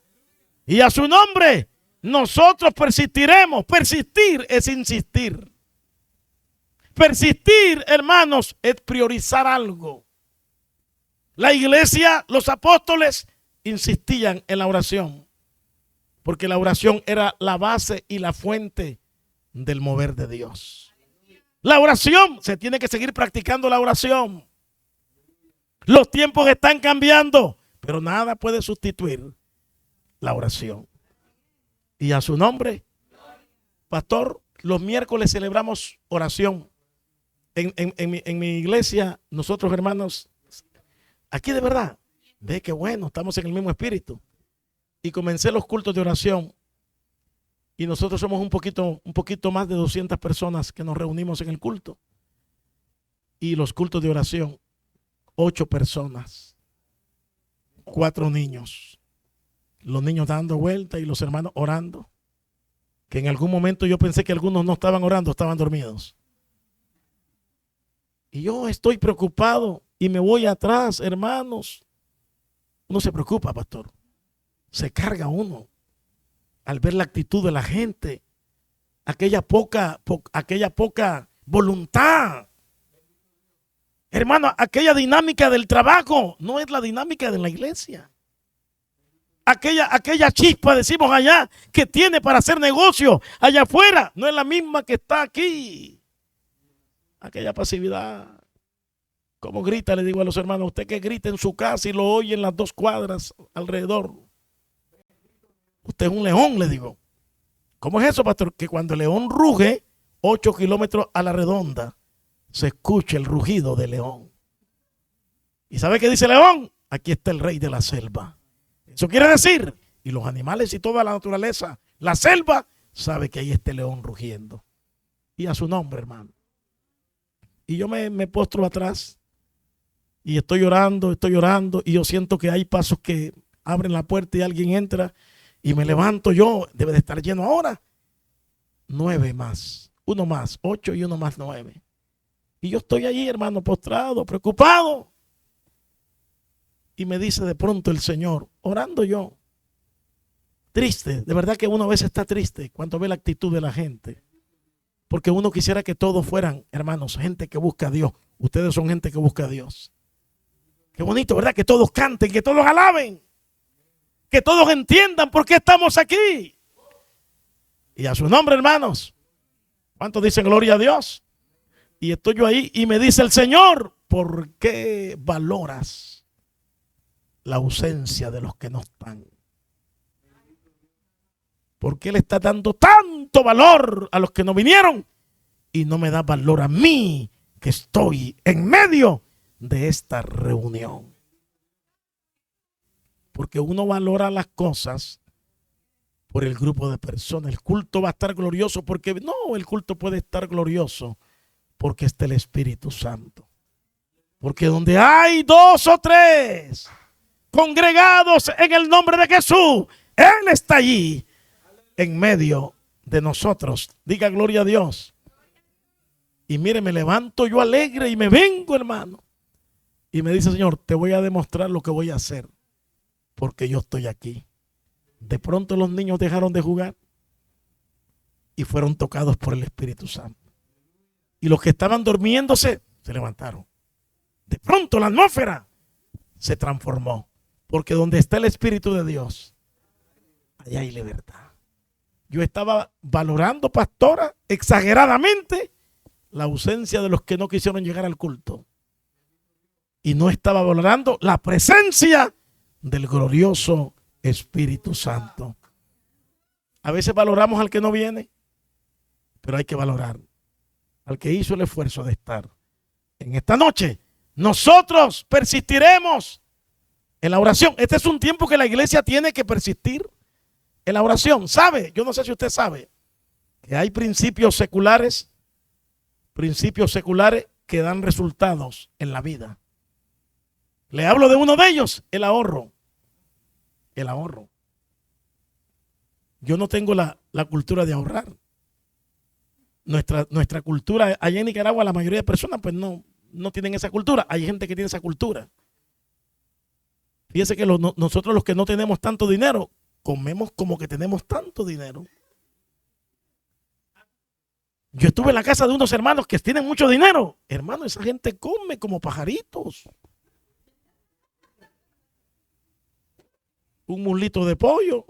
Y a su nombre nosotros persistiremos. Persistir es insistir. Persistir, hermanos, es priorizar algo. La iglesia, los apóstoles insistían en la oración, porque la oración era la base y la fuente del mover de Dios. La oración, se tiene que seguir practicando la oración. Los tiempos están cambiando, pero nada puede sustituir la oración. Y a su nombre, pastor, los miércoles celebramos oración. En mi iglesia, nosotros hermanos, aquí de verdad, ve que bueno, estamos en el mismo espíritu. Y comencé los cultos de oración. Y nosotros somos un poquito más de 200 personas que nos reunimos en el culto. Y los cultos de oración, 8 personas, 4 niños. Los niños dando vueltas y los hermanos orando. Que en algún momento yo pensé que algunos no estaban orando, estaban dormidos. Y yo estoy preocupado y me voy atrás, hermanos. Uno se preocupa, pastor. Se carga uno al ver la actitud de la gente. Aquella poca voluntad. Hermano, aquella dinámica del trabajo no es la dinámica de la iglesia. Aquella chispa, decimos allá, que tiene para hacer negocio allá afuera, no es la misma que está aquí. Aquella pasividad. Como grita, le digo a los hermanos, usted que grita en su casa y lo oye en las 2 cuadras alrededor. Usted es un león, le digo. ¿Cómo es eso, pastor? Que cuando el león ruge 8 kilómetros a la redonda, se escucha el rugido del león. ¿Y sabe qué dice el león? Aquí está el rey de la selva. Eso quiere decir, y los animales y toda la naturaleza, la selva, sabe que ahí está el león rugiendo. Y a su nombre, hermano. Y yo me postro atrás y estoy orando, y yo siento que hay pasos que abren la puerta y alguien entra y me levanto yo, debe de estar lleno ahora. 9 más, 1 más, 8 y 1 más 9. Y yo estoy allí, hermano, postrado, preocupado. Y me dice de pronto el Señor, orando yo, triste, de verdad que uno a veces está triste cuando ve la actitud de la gente. Porque uno quisiera que todos fueran, hermanos, gente que busca a Dios. Ustedes son gente que busca a Dios. Qué bonito, ¿verdad? Que todos canten, que todos alaben. Que todos entiendan por qué estamos aquí. Y a su nombre, hermanos. ¿Cuántos dicen gloria a Dios? Y estoy yo ahí y me dice el Señor, ¿por qué valoras la ausencia de los que no están? ¿Por qué le está dando tanto valor a los que no vinieron y no me da valor a mí que estoy en medio de esta reunión? Porque uno valora las cosas por el grupo de personas. El culto va a estar glorioso porque no, el culto puede estar glorioso porque está el Espíritu Santo. Porque donde hay 2 o 3 congregados en el nombre de Jesús, Él está allí en medio de nosotros. Diga gloria a Dios. Y mire, me levanto yo alegre y me vengo, hermano. Y me dice, Señor, te voy a demostrar lo que voy a hacer porque yo estoy aquí. De pronto los niños dejaron de jugar y fueron tocados por el Espíritu Santo. Y los que estaban durmiéndose se levantaron. De pronto la atmósfera se transformó. Porque donde está el Espíritu de Dios, allá hay libertad. Yo estaba valorando, pastora, exageradamente la ausencia de los que no quisieron llegar al culto. Y no estaba valorando la presencia del glorioso Espíritu Santo. A veces valoramos al que no viene, pero hay que valorar al que hizo el esfuerzo de estar. En esta noche, nosotros persistiremos en la oración. Este es un tiempo que la iglesia tiene que persistir en la oración. ¿Sabe? Yo no sé si usted sabe que hay principios seculares que dan resultados en la vida. Le hablo de uno de ellos, el ahorro. El ahorro. Yo no tengo la cultura de ahorrar. Nuestra cultura allá en Nicaragua, la mayoría de personas pues no tienen esa cultura. Hay gente que tiene esa cultura. Fíjese que nosotros los que no tenemos tanto dinero, comemos como que tenemos tanto dinero. Yo estuve en la casa de unos hermanos que tienen mucho dinero. Hermano, esa gente come como pajaritos. Un muslito de pollo,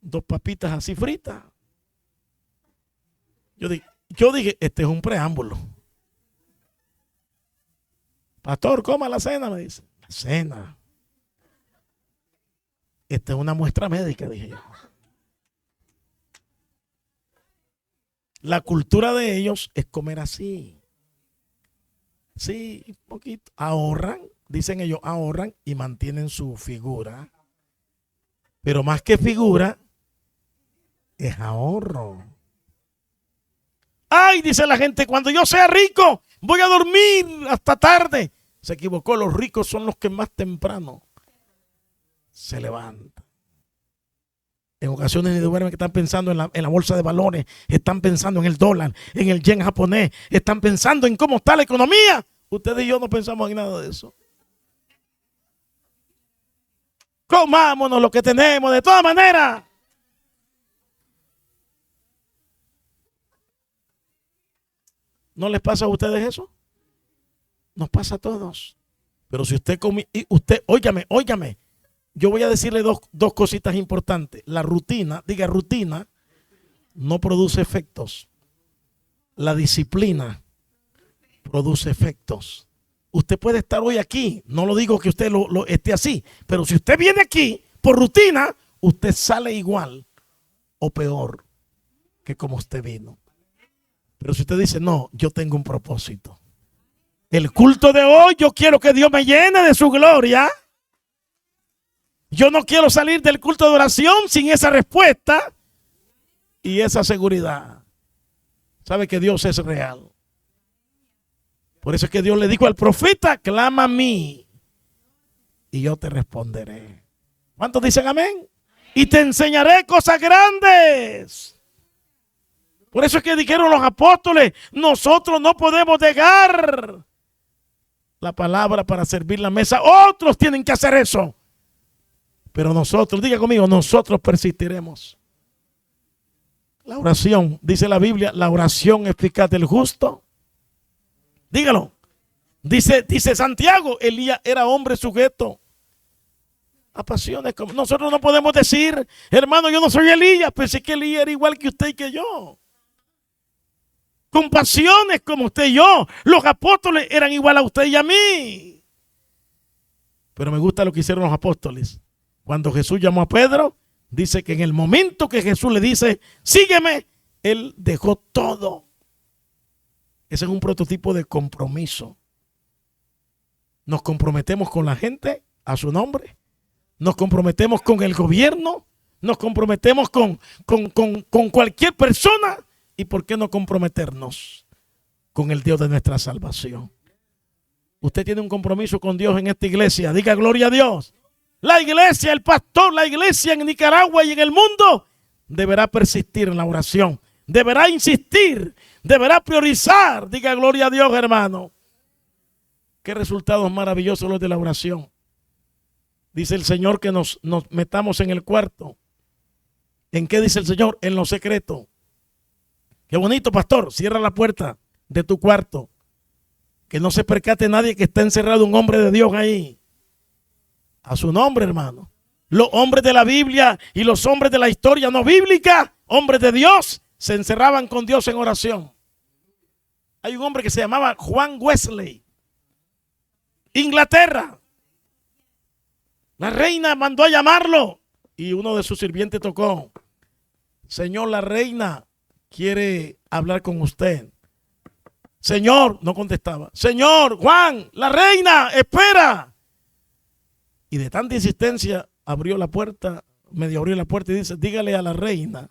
2 papitas así fritas. Yo dije, este es un preámbulo. Pastor, coma la cena, me dice. La cena. Esta es una muestra médica, dije yo. La cultura de ellos es comer así. Sí, un poquito. Ahorran, dicen ellos, ahorran y mantienen su figura. Pero más que figura, es ahorro. Ay, dice la gente, cuando yo sea rico, voy a dormir hasta tarde. Se equivocó, los ricos son los que más temprano se levantan. En ocasiones ni duermen, que están pensando en la bolsa de valores, están pensando en el dólar, en el yen japonés, están pensando en cómo está la economía. Ustedes y yo no pensamos en nada de eso. Comámonos lo que tenemos de todas maneras. ¿No les pasa a ustedes eso? Nos pasa a todos. Pero si usted come, y usted, óigame, yo voy a decirle dos cositas importantes. La rutina, diga rutina, no produce efectos. La disciplina produce efectos. Usted puede estar hoy aquí, no lo digo que usted lo esté así, pero si usted viene aquí por rutina, usted sale igual o peor que como usted vino. Pero si usted dice, no, yo tengo un propósito. El culto de hoy, yo quiero que Dios me llene de su gloria. Yo no quiero salir del culto de oración sin esa respuesta y esa seguridad. Sabe que Dios es real. Por eso es que Dios le dijo al profeta, clama a mí y yo te responderé. ¿Cuántos dicen amén? Y te enseñaré cosas grandes. Por eso es que dijeron los apóstoles, nosotros no podemos dejar la palabra para servir la mesa. Otros tienen que hacer eso. Pero nosotros, diga conmigo, nosotros persistiremos. La oración, dice la Biblia, la oración eficaz del justo. Dígalo. Dice Santiago, Elías era hombre sujeto Apasiones. Nosotros no podemos decir, hermano, yo no soy Elías. Pensé que Elías era igual que usted y que yo. Con pasiones como usted y yo. Los apóstoles eran igual a usted y a mí. Pero me gusta lo que hicieron los apóstoles. Cuando Jesús llamó a Pedro, dice que en el momento que Jesús le dice, sígueme, él dejó todo. Ese es un prototipo de compromiso. Nos comprometemos con la gente a su nombre. Nos comprometemos con el gobierno. Nos comprometemos con cualquier persona. ¿Y por qué no comprometernos con el Dios de nuestra salvación? Usted tiene un compromiso con Dios en esta iglesia. Diga gloria a Dios. La iglesia, el pastor, la iglesia en Nicaragua y en el mundo deberá persistir en la oración. Deberá insistir. Deberá priorizar. Diga gloria a Dios, hermano. Qué resultados maravillosos los de la oración. Dice el Señor que nos metamos en el cuarto. ¿En qué dice el Señor? En lo secreto. Qué bonito, pastor. Cierra la puerta de tu cuarto. Que no se percate nadie que está encerrado un hombre de Dios ahí. A su nombre, hermano. Los hombres de la Biblia y los hombres de la historia no bíblica, hombres de Dios, se encerraban con Dios en oración. Hay un hombre que se llamaba Juan Wesley. Inglaterra. La reina mandó a llamarlo y uno de sus sirvientes tocó. Señor, la reina quiere hablar con usted. Señor, no contestaba. Señor, Juan, la reina, espera. Y de tanta insistencia abrió la puerta, medio abrió la puerta y dice, dígale a la reina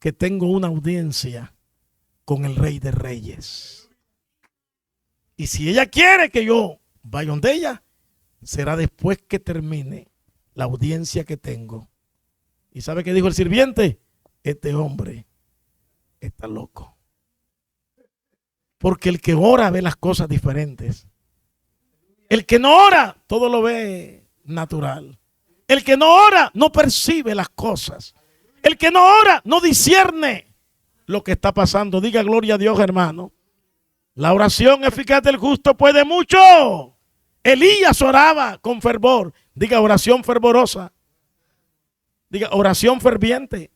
que tengo una audiencia con el Rey de Reyes. Y si ella quiere que yo vaya donde ella, será después que termine la audiencia que tengo. ¿Y sabe qué dijo el sirviente? Este hombre está loco. Porque el que ora ve las cosas diferentes. El que no ora, todo lo ve natural. El que no ora, no percibe las cosas. El que no ora, no discierne lo que está pasando. Diga gloria a Dios, hermano. La oración eficaz del justo puede mucho. Elías oraba con fervor. Diga oración fervorosa. Diga oración ferviente.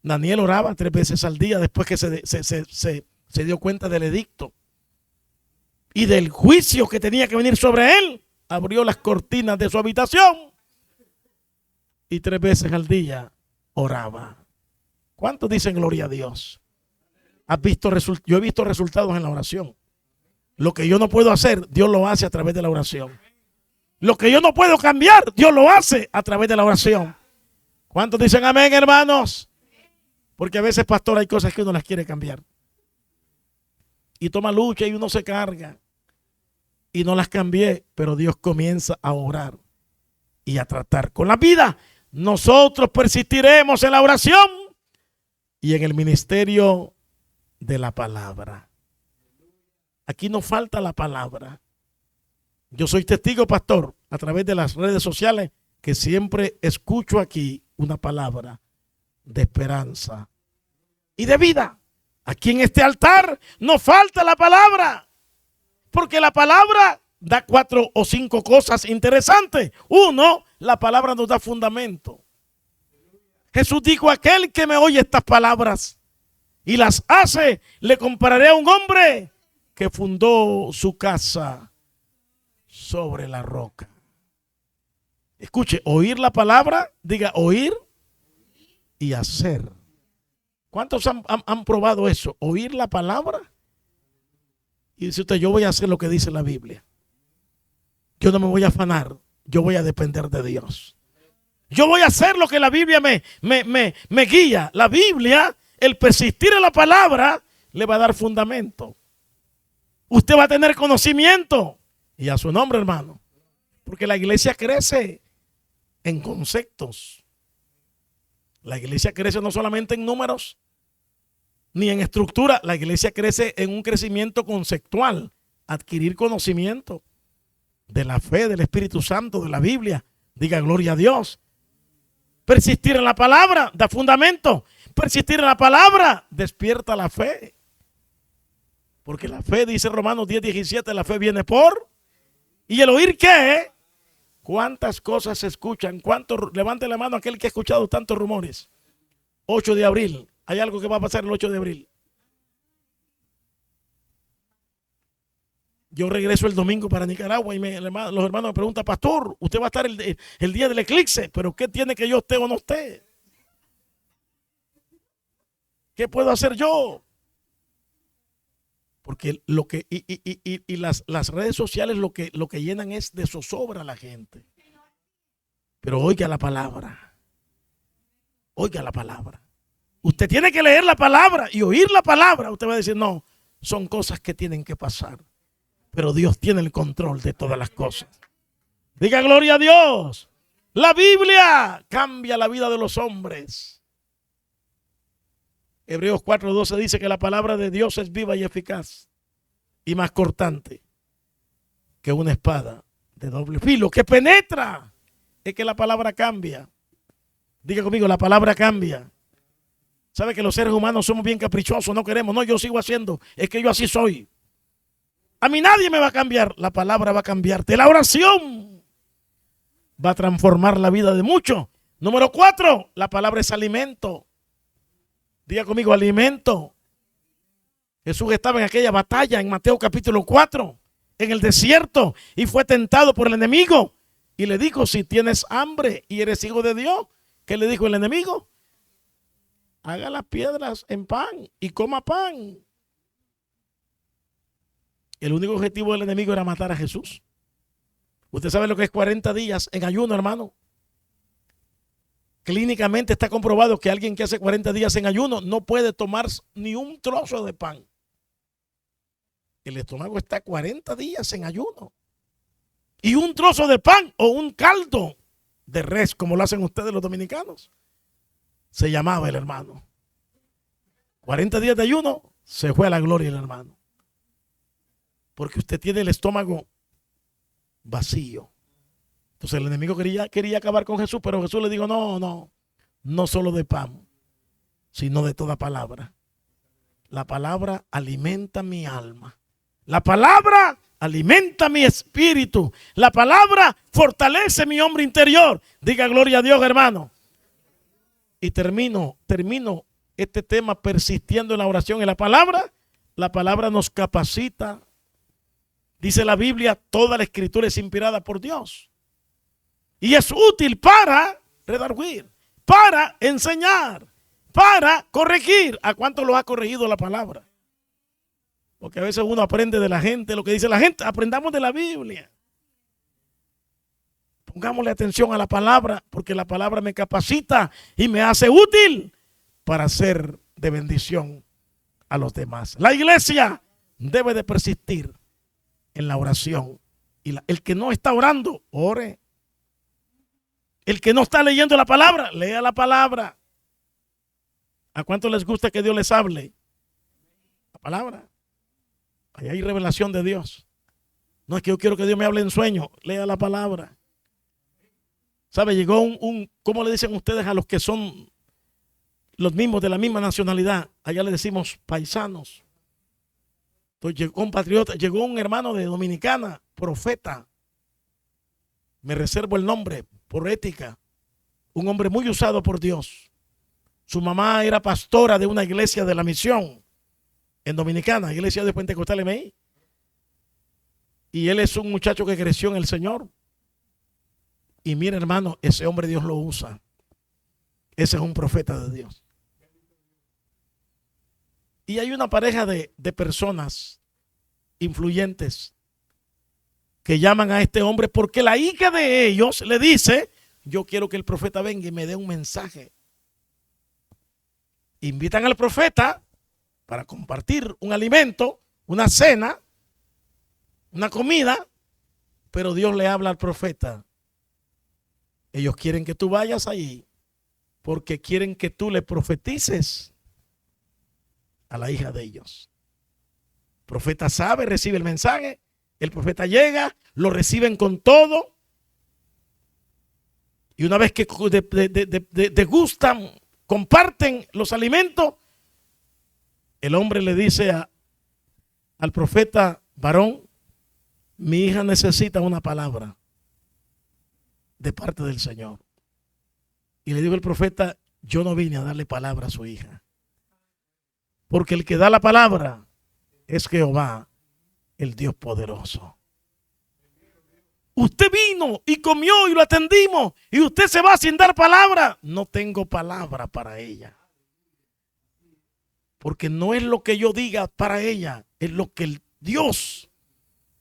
Daniel oraba 3 veces al día después que se dio cuenta del edicto y del juicio que tenía que venir sobre él. Abrió las cortinas de su habitación y 3 veces al día oraba. ¿Cuántos dicen gloria a Dios? Yo he visto resultados en la oración. Lo que yo no puedo hacer, Dios lo hace a través de la oración. Lo que yo no puedo cambiar, Dios lo hace a través de la oración. ¿Cuántos dicen amén, hermanos? Porque a veces, pastor, hay cosas que uno las quiere cambiar. Y toma lucha y uno se carga. Y no las cambié, pero Dios comienza a orar y a tratar con la vida. Nosotros persistiremos en la oración y en el ministerio de la palabra. Aquí no falta la palabra. Yo soy testigo, pastor, a través de las redes sociales, que siempre escucho aquí una palabra de esperanza y de vida. Aquí en este altar no falta la palabra, porque la palabra da 4 o 5 cosas interesantes. Uno, la palabra nos da fundamento. Jesús dijo, aquel que me oye estas palabras y las hace, le compararé a un hombre que fundó su casa sobre la roca. Escuche, oír la palabra, diga oír y hacer. ¿Cuántos han probado eso? Oír la palabra y dice usted, yo voy a hacer lo que dice la Biblia. Yo no me voy a afanar, yo voy a depender de Dios. Yo voy a hacer lo que la Biblia me guía. La Biblia, el persistir en la palabra, le va a dar fundamento. Usted va a tener conocimiento. Y a su nombre, hermano. Porque la iglesia crece en conceptos. La iglesia crece no solamente en números, ni en estructura. La iglesia crece en un crecimiento conceptual. Adquirir conocimiento de la fe, del Espíritu Santo, de la Biblia. Diga gloria a Dios. Persistir en la palabra da fundamento. Persistir en la palabra despierta la fe. Porque la fe, dice Romanos 10:17, la fe viene por. ¿Y el oír qué? ¿Cuántas cosas se escuchan? Levante la mano aquel que ha escuchado tantos rumores. 8 de abril. ¿Hay algo que va a pasar el 8 de abril? Yo regreso el domingo para Nicaragua y los hermanos me preguntan, pastor, usted va a estar el día del eclipse, pero ¿qué tiene que yo esté o no esté? ¿Qué puedo hacer yo? Porque las redes sociales lo que llenan es de zozobra a la gente. Pero oiga la palabra. Oiga la palabra. Usted tiene que leer la palabra y oír la palabra. Usted va a decir, no, son cosas que tienen que pasar. Pero Dios tiene el control de todas las cosas. Diga gloria a Dios. La Biblia cambia la vida de los hombres. Hebreos 4:12 dice que la palabra de Dios es viva y eficaz y más cortante que una espada de doble filo que penetra. Es que la palabra cambia. Diga conmigo, la palabra cambia. ¿Sabe que los seres humanos somos bien caprichosos? No queremos, no, yo sigo haciendo, es que yo así soy. A mí nadie me va a cambiar. La palabra va a cambiarte. La oración va a transformar la vida de muchos. Número 4, la palabra es alimento. Diga conmigo, alimento. Jesús estaba en aquella batalla en Mateo capítulo 4, en el desierto, y fue tentado por el enemigo. Y le dijo, si tienes hambre y eres hijo de Dios, ¿qué le dijo el enemigo? Haga las piedras en pan y coma pan. El único objetivo del enemigo era matar a Jesús. Usted sabe lo que es 40 días en ayuno, hermano. Clínicamente está comprobado que alguien que hace 40 días en ayuno no puede tomar ni un trozo de pan. El estómago está 40 días en ayuno. Y un trozo de pan o un caldo de res, como lo hacen ustedes los dominicanos, se llamaba el hermano. 40 días de ayuno, se fue a la gloria el hermano. Porque usted tiene el estómago vacío. Entonces el enemigo quería acabar con Jesús, pero Jesús le dijo, no solo de pan, sino de toda palabra. La palabra alimenta mi alma. La palabra alimenta mi espíritu. La palabra fortalece mi hombre interior. Diga gloria a Dios, hermano. Y termino este tema persistiendo en la oración y la palabra nos capacita. Dice la Biblia, toda la escritura es inspirada por Dios. Y es útil para redarguir, para enseñar, para corregir. ¿A cuánto lo ha corregido la palabra? Porque a veces uno aprende de la gente, lo que dice la gente, aprendamos de la Biblia. Pongámosle atención a la palabra, porque la palabra me capacita y me hace útil para ser de bendición a los demás. La iglesia debe de persistir en la oración. Y el que no está orando, ore. El que no está leyendo la palabra, lea la palabra. ¿A cuánto les gusta que Dios les hable? La palabra. Ahí hay revelación de Dios. No es que yo quiero que Dios me hable en sueño, lea la palabra. ¿Sabe? Llegó ¿cómo le dicen ustedes a los que son los mismos de la misma nacionalidad? Allá le decimos paisanos. Entonces llegó un patriota, llegó un hermano de Dominicana, profeta. Me reservo el nombre por ética. Un hombre muy usado por Dios. Su mamá era pastora de una iglesia de la misión en Dominicana, iglesia de Pentecostal MI. Y él es un muchacho que creció en el Señor. Y mira, hermano, ese hombre Dios lo usa. Ese es un profeta de Dios. Y hay una pareja de personas influyentes que llaman a este hombre porque la hija de ellos le dice, yo quiero que el profeta venga y me dé un mensaje. Invitan al profeta para compartir un alimento, una cena, una comida, pero Dios le habla al profeta. Ellos quieren que tú vayas ahí porque quieren que tú le profetices a la hija de ellos. El profeta sabe, recibe el mensaje, el profeta llega, lo reciben con todo. Y una vez que degustan, comparten los alimentos, el hombre le dice al profeta: varón, mi hija necesita una palabra. de parte del Señor. Y le dijo el profeta, yo no vine a darle palabra a su hija, porque el que da la palabra es Jehová, el Dios poderoso. Usted vino y comió y lo atendimos y usted se va sin dar palabra. No tengo palabra para ella, porque no es lo que yo diga para ella, es lo que el Dios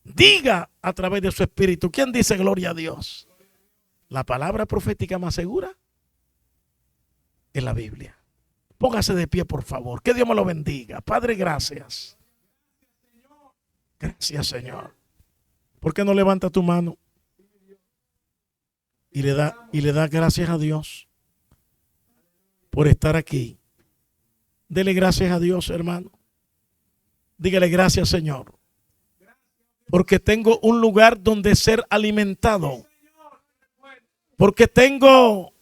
diga a través de su espíritu. ¿Quién dice gloria a Dios? La palabra profética más segura es la Biblia. Póngase de pie, por favor. Que Dios me lo bendiga. Padre, gracias. Gracias, Señor. ¿Por qué no levanta tu mano y le da gracias a Dios por estar aquí? Dele gracias a Dios, hermano. Dígale gracias, Señor, porque tengo un lugar donde ser alimentado, porque tengo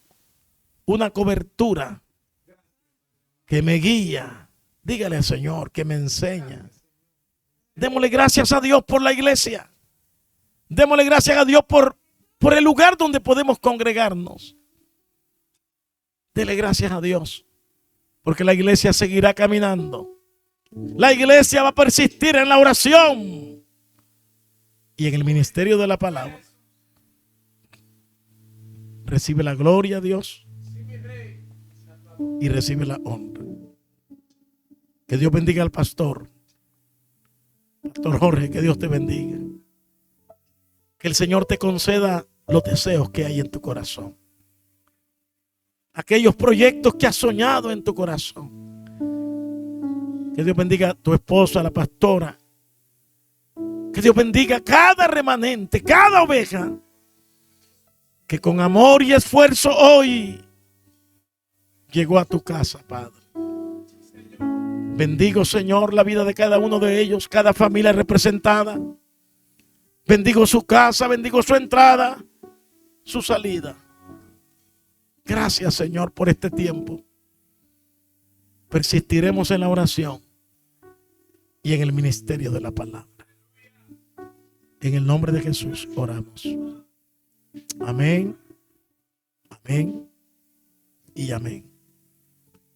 una cobertura que me guía. Dígale al Señor que me enseña. Démosle gracias a Dios por la iglesia. Démosle gracias a Dios por el lugar donde podemos congregarnos. Dele gracias a Dios, porque la iglesia seguirá caminando. La iglesia va a persistir en la oración y en el ministerio de la palabra. Recibe la gloria, Dios, y recibe la honra. Que Dios bendiga al pastor Jorge, que Dios te bendiga. Que el Señor te conceda los deseos que hay en tu corazón, aquellos proyectos que has soñado en tu corazón. Que Dios bendiga a tu esposa, la pastora. Que Dios bendiga cada remanente, cada oveja que con amor y esfuerzo hoy llegó a tu casa, Padre. Bendigo, Señor, la vida de cada uno de ellos, cada familia representada. Bendigo su casa, bendigo su entrada, su salida. Gracias, Señor, por este tiempo. Persistiremos en la oración y en el ministerio de la palabra. En el nombre de Jesús oramos. Amén, amén y amén.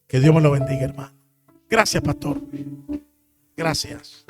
Que Dios me lo bendiga, hermano. Gracias, pastor. Gracias.